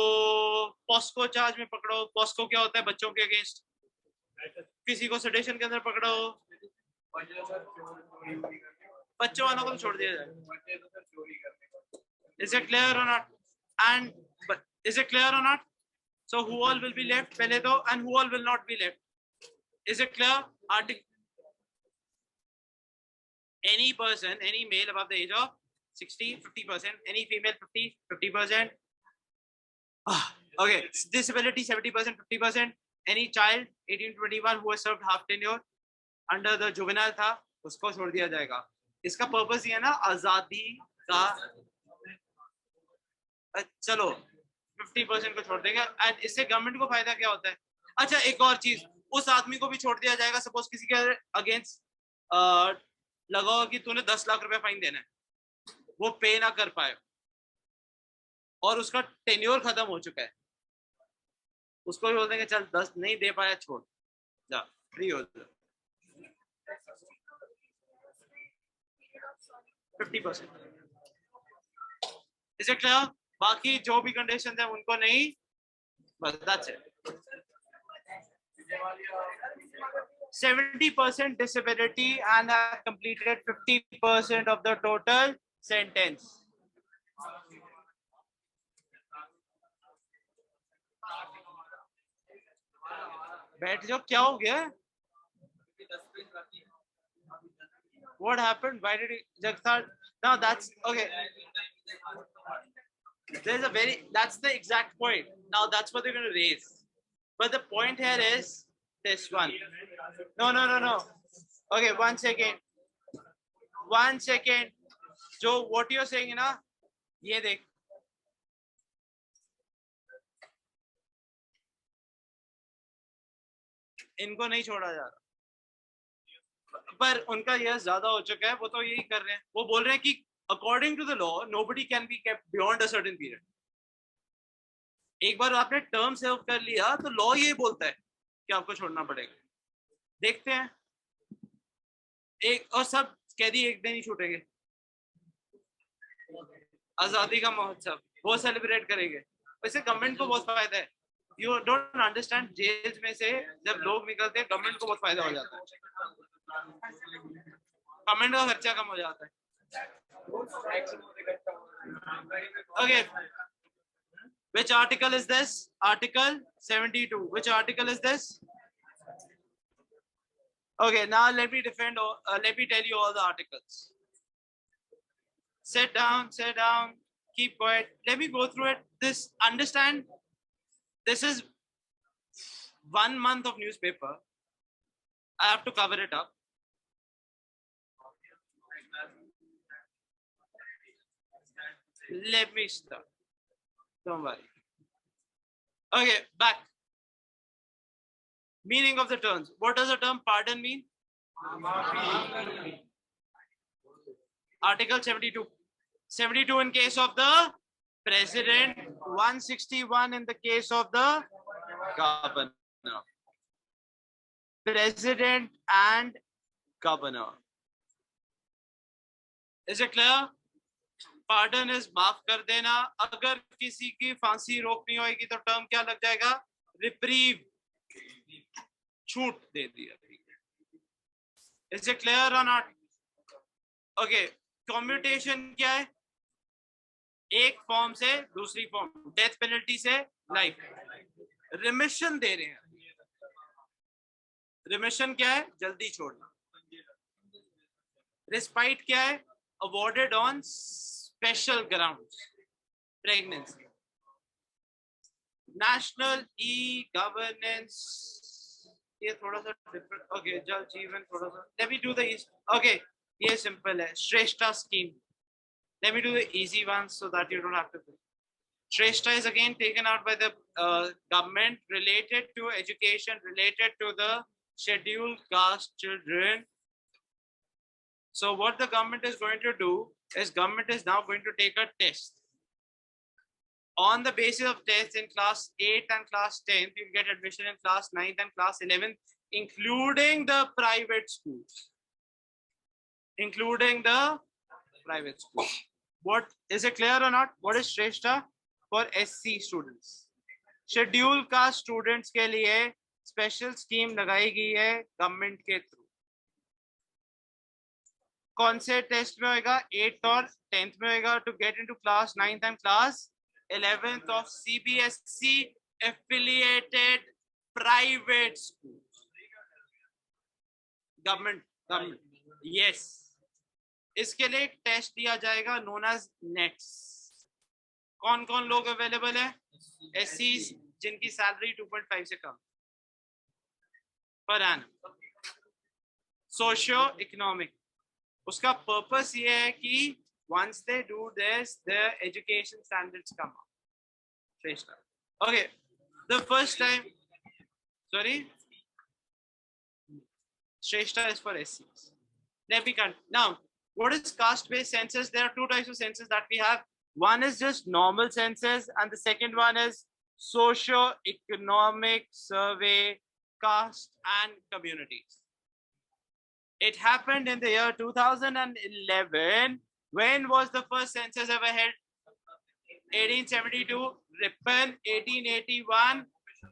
पॉस्को चार्ज में पकड़ा हो. पॉस्को क्या होता है? बच्चों के अगेंस्ट. किसी को सेडेशन के अंदर पकड़ा हो. बच्चों वालों को छोड़ दिया जाए. Is it clear or not? And but is it clear or not? So who all will be left? पहले दो, and who all will not be left? Is it clear? Any person, any male above the age of 60, 50%. Any female 50%. Okay, disability 70%, 50%. Any child 18 to 21 who has served half tenure under the juvenile था, उसको छोड़ दिया जाएगा. इसका purpose ये है ना, आजादी का. चलो 50% को छोड़ देंगे. एंड इससे गवर्नमेंट को फायदा क्या होता है? अच्छा, एक और चीज, उस आदमी को भी छोड़ दिया जाएगा. सपोज किसी के अगेंस्ट लगाओ कि तूने 10 लाख रुपए फाइन देना है, वो पे ना कर पाए और उसका टेन्योर खत्म हो चुका है, उसको भी बोल देंगे चल 10 नहीं दे पाया, छोड़ जा, फ्री हो जा. 50%. Is it clear? बाकी जो भी कंडीशन है उनको नहीं, बस that's it. 70% disability and have completed 50% of the total sentence. बैठ जाओ, क्या हो गया? What happened? Why did he Jagtar? No, that's okay. There's a that's the exact point. Now that's what they're going to raise. But the point here is this one. No. Okay, 1 second. 1 second. Joe, what you're saying, na? ये देख. इनको नहीं छोड़ा जा रहा, पर उनका यह ज्यादा हो चुका है. वो तो यही कर रहे हैं. वो बोल रहे हैं कि according to the law, nobody can be kept beyond a certain period. एक बार आपने टर्म सेव कर लिया तो लॉ ये बोलता है कि आपको छोड़ना पड़ेगा। देखते हैं, एक और सब कैदी एक दिन ही छूटेंगे, आजादी का महोत्सव वो सेलिब्रेट करेंगे। वैसे गवर्नमेंट को बहुत फायदा है, यू डोंट अंडरस्टैंड। जेल में से जब लोग निकलते हैं गवर्नमेंट को बहुत फायदा हो जाता है, गवर्नमेंट का खर्चा कम हो जाता है। Okay, which article is this? Article 72. Which article is this? Okay, now let me defend. Let me tell you all the articles. Sit down. Sit down. Keep quiet. Let me go through it. This, understand. This is 1 month of newspaper. I have to cover it up. Let me start. Don't worry. Okay, back. Meaning of the terms. What does the term pardon mean? Article 72. 72 in case of the president, 161 in the case of the governor. President and governor. Is it clear? Pardon is माफ कर देना। अगर किसी की फांसी रोकनी होगी तो term क्या लग जाएगा? रिप्रीव, छूट दे दिया। Is it clear or not? Okay, commutation क्या है? एक फॉर्म से दूसरी फॉर्म, डेथ पेनल्टी से लाइफ। रिमिशन दे रहे हैं। रिमिशन क्या है? जल्दी छोड़ना। रिस्पाइट क्या है? Awarded on special grounds, pregnancy. National e governance, ये थोड़ा सा डिफरेंट। ओके, जल जीवन थोड़ा सा। Let me do the okay, ये सिंपल है। श्रेष्ठा scheme. Let me do the easy ones so that you don't have to. Shrestha is again taken out by the government related to education, related to the scheduled caste children. So what the government is going to do is government is now going to take a test. On the basis of tests in class 8 and class 10, you get admission in class 9 and class 11, including the private schools. Including the private schools. What is it clear or not? What is Shrestha for SC students? Scheduled caste students के लिए special scheme लगाई गई है government के through. कौन से test में होगा? 8th और 10th में होगा to get into class 9th and class 11th of CBSE affiliated private schools. Government. Yes. इसके लिए एक टेस्ट दिया जाएगा नोन एज नेट्स। कौन कौन लोग अवेलेबल है? एससी जिनकी सैलरी 2.5 से कम पर एनम। सोशियो इकोनॉमिक, उसका पर्पस ये है कि once they do this, their education standards come up. Shrestha. Okay, the first time, sorry, Shrestha is for SCs. Let me count now. What is caste-based census? There are two types of census that we have. One is just normal census, and the second one is socio-economic survey, caste and communities. It happened in the year 2011. When was the first census ever held? 1872, Ripon, 1881.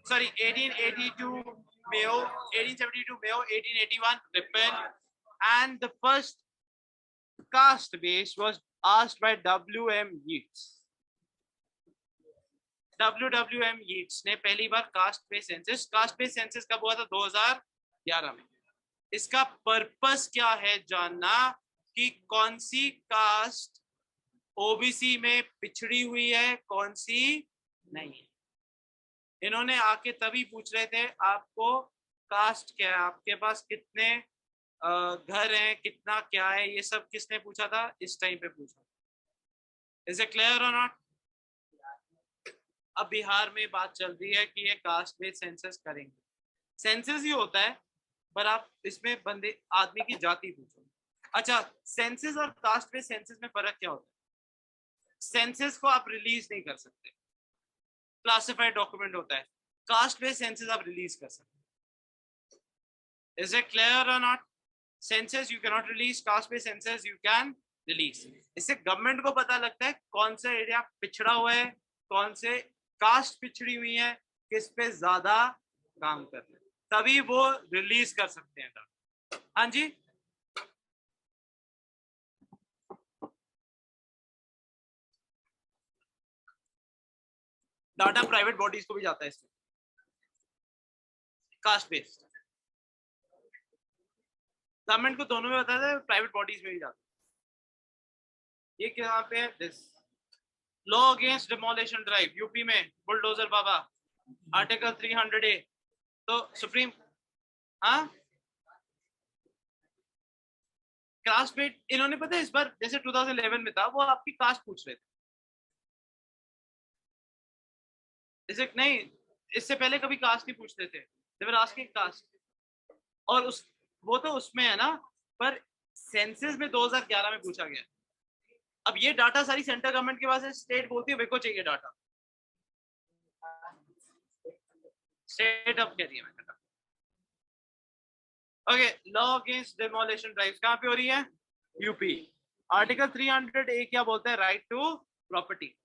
Sorry, 1882, Mayo, 1872, Mayo, 1881, Ripon, and the first caste base was asked by W.M. Yeats. W.M. Yeats ने पहली बार caste base census कब हुआ था? 2011 में। इसका purpose क्या है जानना कि कौन सी कास्ट ओबीसी में पिछड़ी हुई है, कौन सी नहीं है। इन्होंने आके तभी पूछ रहे थे आपको कास्ट क्या है, आपके पास कितने घर हैं, कितना क्या है, ये सब किसने पूछा था? इस टाइम पे पूछा। इज इट क्लियर और नॉट? अब बिहार में बात चल रही है कि ये कास्ट बेस्ड सेंसस करेंगे। सेंसस ही होता है पर आप इसमें बंदे आदमी की जाति पूछो। अच्छा, सेंसस और कास्ट बेस्ड सेंसस में फर्क क्या होता है? सेंसस को आप रिलीज नहीं कर सकते, क्लासिफाइड डॉक्यूमेंट होता है, कास्ट बेस्ड सेंसस आप रिलीज कर सकते हैं। इज इट क्लियर और not? Census you can not release, caste based census you can release. इससे गवर्नमेंट को पता लगता है कौन सा एरिया पिछड़ा हुआ है, कौन से कास्ट पिछड़ी हुई है, किस पे ज्यादा काम कर रहे हैं, तभी वो रिलीज कर सकते हैं। हाँ जी, डाटा प्राइवेट बॉडीज को भी जाता है इसमें, कास्ट बेस्ड। गवर्नमेंट को दोनों में बताता है, प्राइवेट बॉडीज में भी जाता है। ये क्या पे है? This law against demolition drive UP में, बुलडोजर बाबा, आर्टिकल 300A। तो सुप्रीम, हाँ कास्ट बेस्ड, इन्होंने पता है इस बार जैसे 2011 में था, वो आपकी कास्ट पूछ रहे थे। इसे नहीं, इससे पहले कभी कास्ट नहीं पूछते थे, they were asking कास्ट। और उस वो तो उसमें है ना, पर सेंसस में 2011 में पूछा गया। अब ये डाटा सारी सेंट्रल गवर्नमेंट के पास है, स्टेट बोलती है मेरे को चाहिए डाटा, स्टेट अब कह रही है मैं। Okay, law against demolition drives कहाँ पे हो रही है? यूपी। आर्टिकल 300A क्या बोलता है? Right to property.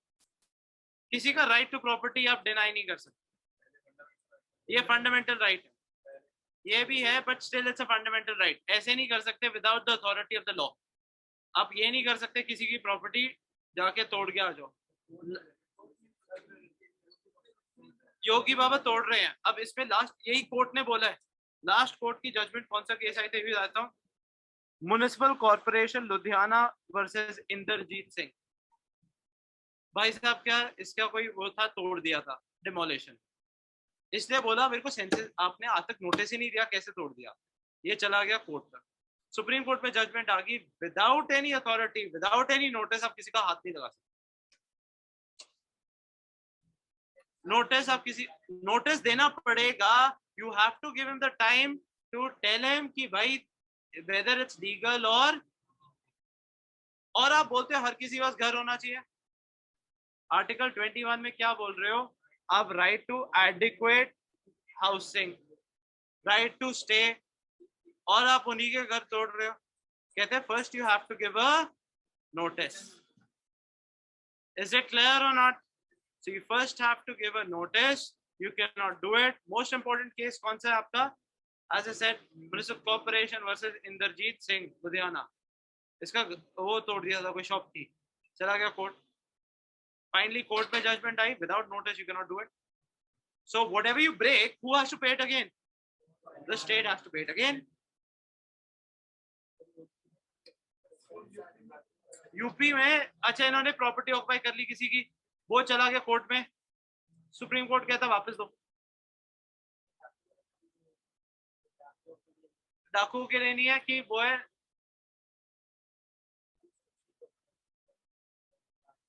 किसी का राइट टू प्रॉपर्टी आप डिनाई नहीं कर सकते, ये फंडामेंटल राइट है। ये भी है but still it's a fundamental right. ऐसे नहीं कर सकते without the authority of the law. आप ये नहीं कर सकते किसी की प्रॉपर्टी जाके तोड़ के आ जाओ। योगी बाबा तोड़ रहे हैं। अब इसमें लास्ट यही कोर्ट ने बोला है, लास्ट कोर्ट की जजमेंट कौन सा केस आई थी भी बताता हूँ, municipal corporation Ludhiana versus Inderjit Singh. भाई साहब क्या इसका कोई वो था, तोड़ दिया था डिमोलिशन, इसलिए बोला मेरे को सेंसस आपने आज तक नोटिस ही नहीं दिया, कैसे तोड़ दिया। ये चला गया कोर्ट तक, सुप्रीम कोर्ट में जजमेंट आ गई, without any authority without any notice आप किसी का हाथ नहीं लगा सकते। नोटिस आप किसी, नोटिस देना पड़ेगा, you have to give him the time to tell him कि भाई वेदर इट्स लीगल। और आप बोलते हो हर किसी के पास घर होना चाहिए। आर्टिकल 21 में क्या बोल रहे हो आप? Right to adequate housing, right to stay, और आप उन्हीं के घर तोड़ रहे हो। कहते हैं first you have to give a notice. Is it clear और not? So you first have to give a notice, you can not do it. Most important case कौन सा है आपका? As I said, municipal corporation versus Inderjit Singh Ludhiana. इसका वो तोड़ दिया था, कोई शॉप थी, चला गया कोर्ट। Finally, court में judgment I, without notice you cannot do it. So whatever you break, who has to pay it again? The state has to pay it again. UP में अच्छा इन्होंने प्रॉपर्टी ऑक्युपाई कर ली किसी की, वो चला गया कोर्ट में, सुप्रीम कोर्ट कहता वापस दो। डाकू के लिए नहीं है कि वो है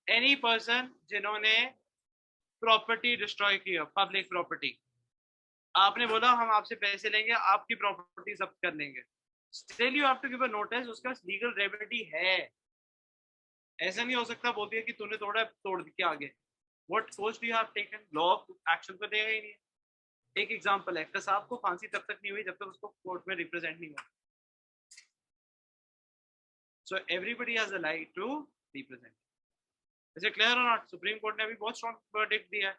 एनी पर्सन जिन्होंने प्रॉपर्टी डिस्ट्रॉय की, पब्लिक प्रॉपर्टी। आपने बोला हम आपसे पैसे लेंगे, आपकी प्रॉपर्टी जब्त कर लेंगे, still you have to give a notice, उसका लीगल रेमेडी है। ऐसा नहीं हो सकता बोलती है कि तूने तोड़ा तोड़ के आगे। What course do you have taken? Law action तो देगा ही नहीं। एक एग्जांपल है, कसाब को फांसी तब तक नहीं हुई जब तक उसको कोर्ट में रिप्रेजेंट नहीं हुआ। So everybody has a right to represent. Is it clear और नॉट? सुप्रीम कोर्ट ने अभी बहुत स्ट्रॉन्ग वर्डिक्ट दिया है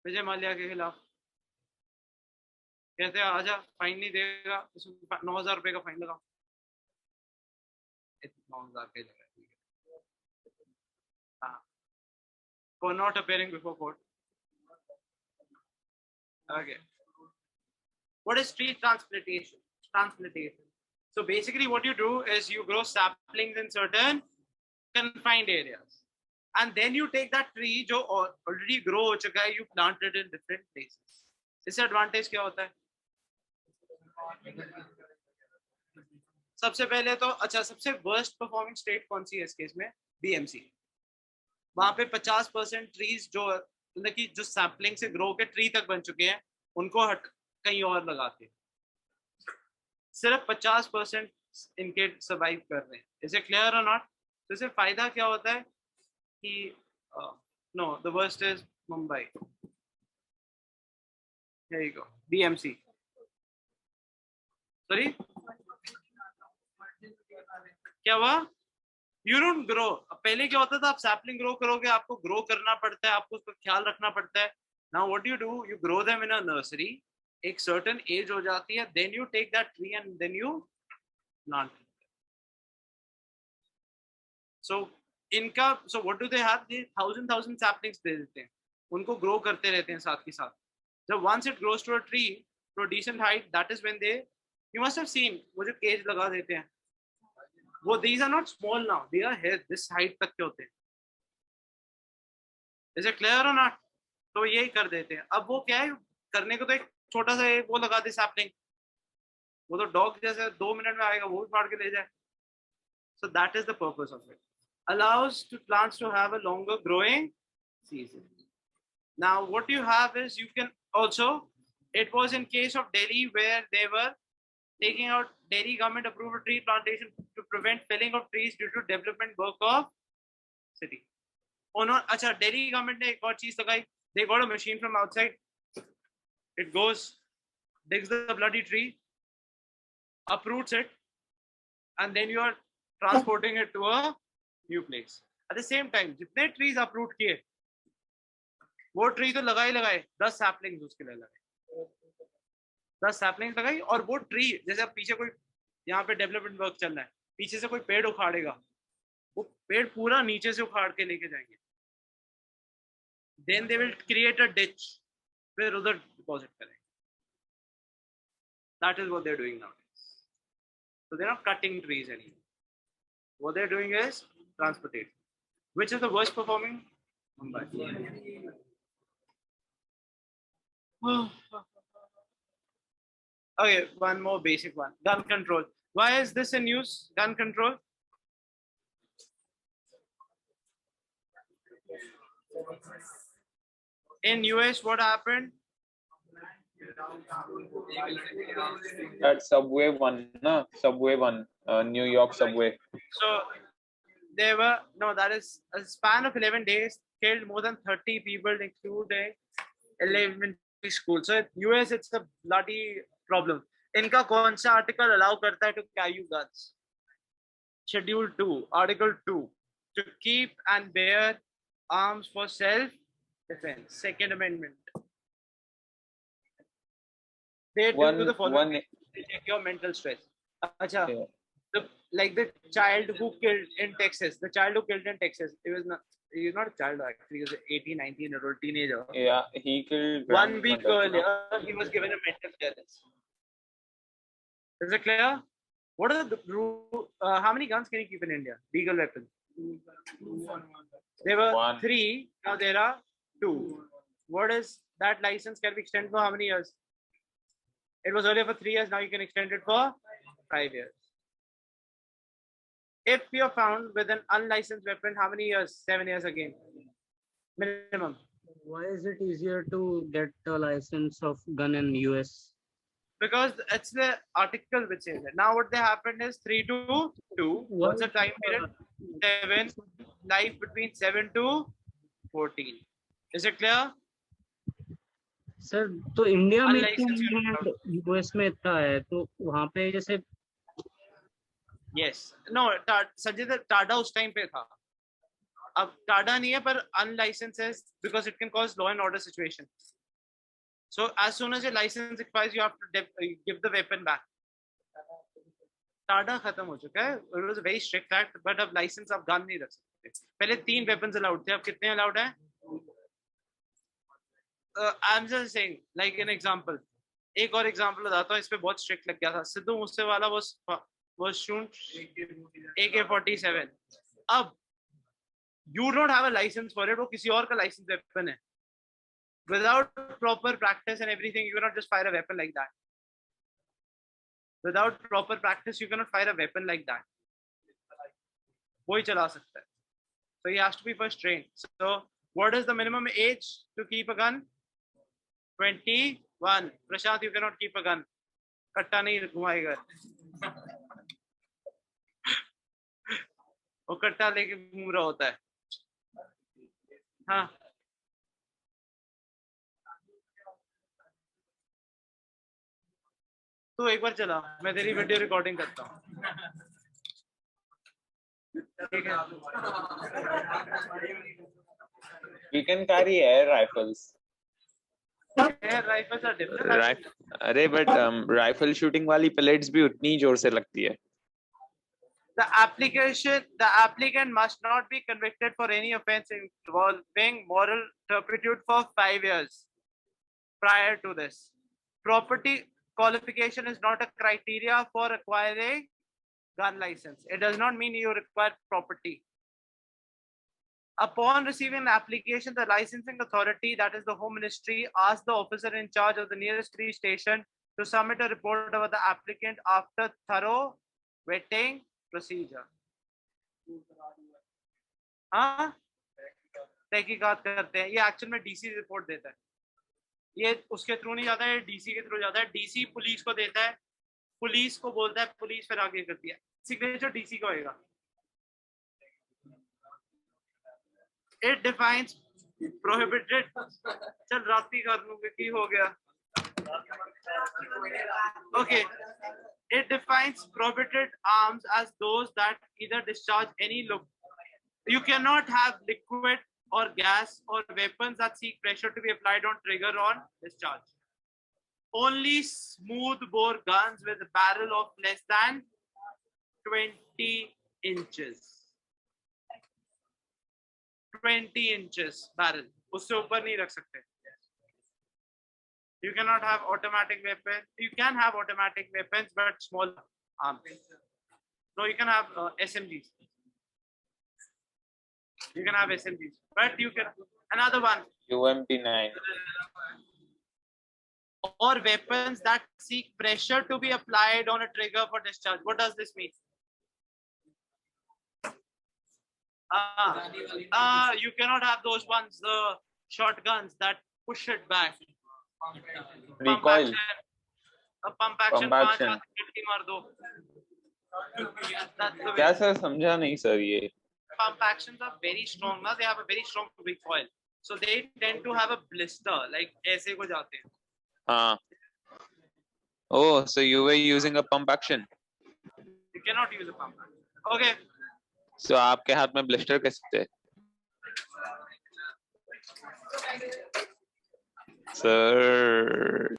विजय माल्या के खिलाफ। कहते हैं आजा, फाइन नहीं देगा, 9,000 रुपए का फाइन लगाओ। 9,000 के जगह for not appearing before court. Okay. What is tree transplantation? So basically what you do is you grow saplings in certain confined areas. And then you take that tree जो already grow हो चुका है, you plant it in different places. इससे advantage क्या होता है? सबसे पहले तो अच्छा, सबसे worst performing state कौन सी है इस केस में? BMC। वहां पे 50% ट्रीज जो मतलब कि जो सैम्पलिंग से ग्रो के ट्री तक बन चुके हैं उनको हट कहीं और लगाते हैं। सिर्फ 50% इनके सर्वाइव कर रहे हैं। इज इट क्लियर और नॉट? तो इससे फायदा क्या होता है कि no, the worst is Mumbai. There you go. BMC. Sorry? क्या हुआ? You don't grow. पहले क्या होता था, आप sapling grow करोगे, आपको grow करना पड़ता है, आपको उसका ख्याल रखना पड़ता है. Now what do? You grow them in a nursery. एक certain age हो जाती है, then you take that tree and then you plant. So what do they have? They thousand saplings दे देते हैं, उनको grow करते रहते हैं साथ के साथ. So once it grows to a tree to a decent height, that is when you must have seen वो जो cage लगा देते हैं, वो these are not small now, they are here this height तक के होते हैं. Is it clear or not? तो यही कर देते हैं. अब वो क्या है करने को, तो एक छोटा सा वो लगा दे sapling, वो तो डॉग जैसे 2 मिनट में आएगा, वो भी फाड़ के ले जाए. So that is the purpose of it. Allows plants to have a longer growing season. Now what you have is, you can also, it was in case of Delhi where they were taking out, Delhi government approved a tree plantation to prevent felling of trees due to development work of city. अच्छा, Delhi government ने एक और चीज लगाई. They got a machine from outside. It goes, digs the bloody tree, uproots it, and then you are transporting it to a new place. At the same time, जितने trees uproot किए, वो tree तो लगाए 10 saplings उसके लिए लगाए, 10 saplings लगाई. और वो tree, जैसे अब पीछे कोई यहाँ पे डेवलपमेंट वर्क चल रहा है, पीछे से कोई पेड़ उखाड़ेगा, वो पेड़ पूरा नीचे से उखाड़ के लेके जाएंगे. Then they will create a ditch, फिर उधर deposit करेंगे. That is what they're doing nowadays. So they're not cutting trees anymore. What they're doing is transportation. Which is the worst performing? Mumbai. Okay, one more basic one. Gun control. Why is this in use? Gun control. In US, what happened? That subway one, no? Subway one, New York subway. So there were, no, that is a span of 11 days, killed more than 30 people, including elementary school. So US, it's a bloody problem. इनका कौन सा article allow करता है to carry guns? Schedule 2, Article 2, to keep and bear arms for self-defense. Second Amendment. They do the following. They take your mental stress. Acha, yeah. Like the child who killed in Texas, it was not, he's not a child actually, he was an 18, 19-year-old teenager. Yeah, he killed 1 week earlier, he was given a mental clearance. Is it clear? What are the rules? How many guns can you keep in India? Legal weapons. There were 3, now there are 2. What is that license can be extended for how many years? It was earlier for 3 years, now you can extend it for 5 years. If you're found with an unlicensed weapon, how many years? 7 years again. Minimum. Why is it easier to get a license of gun in US? Because it's the article which says it. Now what they happened is 3 to 2. What's the time period? 7. Life between 7 to 14. Is it clear? Sir तो India में US में इतना है तो वहाँ पे जैसे yes no Sanjay Tada उस टाइम पे था, अब टाडा नहीं है पर unlicensed है because it can cause law and order situation. So as soon as your license expires, you have to give the weapon back. Tada खत्म हो चुका है. It was a very strict act, but अब license आप gun नहीं रख सकते. पहले 3 weapons allowed थे, अब कितने allowed हैं? I'm just saying, like an example. एक और example बताता हूँ, इस पे बहुत strict लग गया था. सिद्धू मूसे वाला was shown AK-47. अब you don't have a license for it, वो किसी और का license weapon है. Without proper practice and everything, you cannot just fire a weapon like that. Without proper practice, you cannot fire a weapon like that. कोई चला सकता है. So he has to be first trained. So what is the minimum age to keep a gun? 21. Prashant, you cannot keep a gun. कट्टा नहीं घुमाएगा. वो कट्टा लेके घूम रहा होता है. हाँ. तू एक बार चला, मैं तेरी वीडियो रिकॉर्डिंग करता हूँ। ठीक है। We can carry air rifles. Air rifles are different. अरे but rifle shooting वाली pellets भी उतनी जोर से लगती है. The applicant must not be convicted for any offense involving moral turpitude for 5 years prior to this. Property qualification is not a criteria for acquiring gun license. It does not mean you require property. Upon receiving the application, the licensing authority, that is the Home Ministry, asks the officer in charge of the nearest police station to submit a report about the applicant after thorough vetting procedure. हाँ, तहकीकात करते हैं, ये actual में DC report देता है, ये उसके थ्रू नहीं जाता है, डीसी के थ्रू जाता है, डीसी पुलिस को देता है, पुलिस को बोलता है, पुलिस फिर आगे करती है, सिग्नेचर डीसी का होएगा. It defines prohibited. चल राती कर लूँगा की हो गया. Okay. It defines prohibited arms as those that either discharge any look. You cannot have liquid or gas or weapons that seek pressure to be applied on trigger on discharge. Only smooth bore guns with a barrel of less than 20 inches. 20 inches barrel. उससे ऊपर नहीं रख सकते. You cannot have automatic weapons. You can have automatic weapons, but small arms. No, you can have SMGs. You can have SMGs, but you can another one. UMP9. Or weapons that seek pressure to be applied on a trigger for discharge. What does this mean? You cannot have those ones, the shotguns that push it back. Recoil. Pump action. मार दो. क्या sir समझा नहीं sir ये. Pump actions are very strong. Now they have a very strong recoil, so they tend to have a blister. Like ऐसे को जाते हैं. हाँ. Oh, so you were using a pump action. You cannot use a pump action. Okay. So आपके हाथ में blister कैसे? Sir.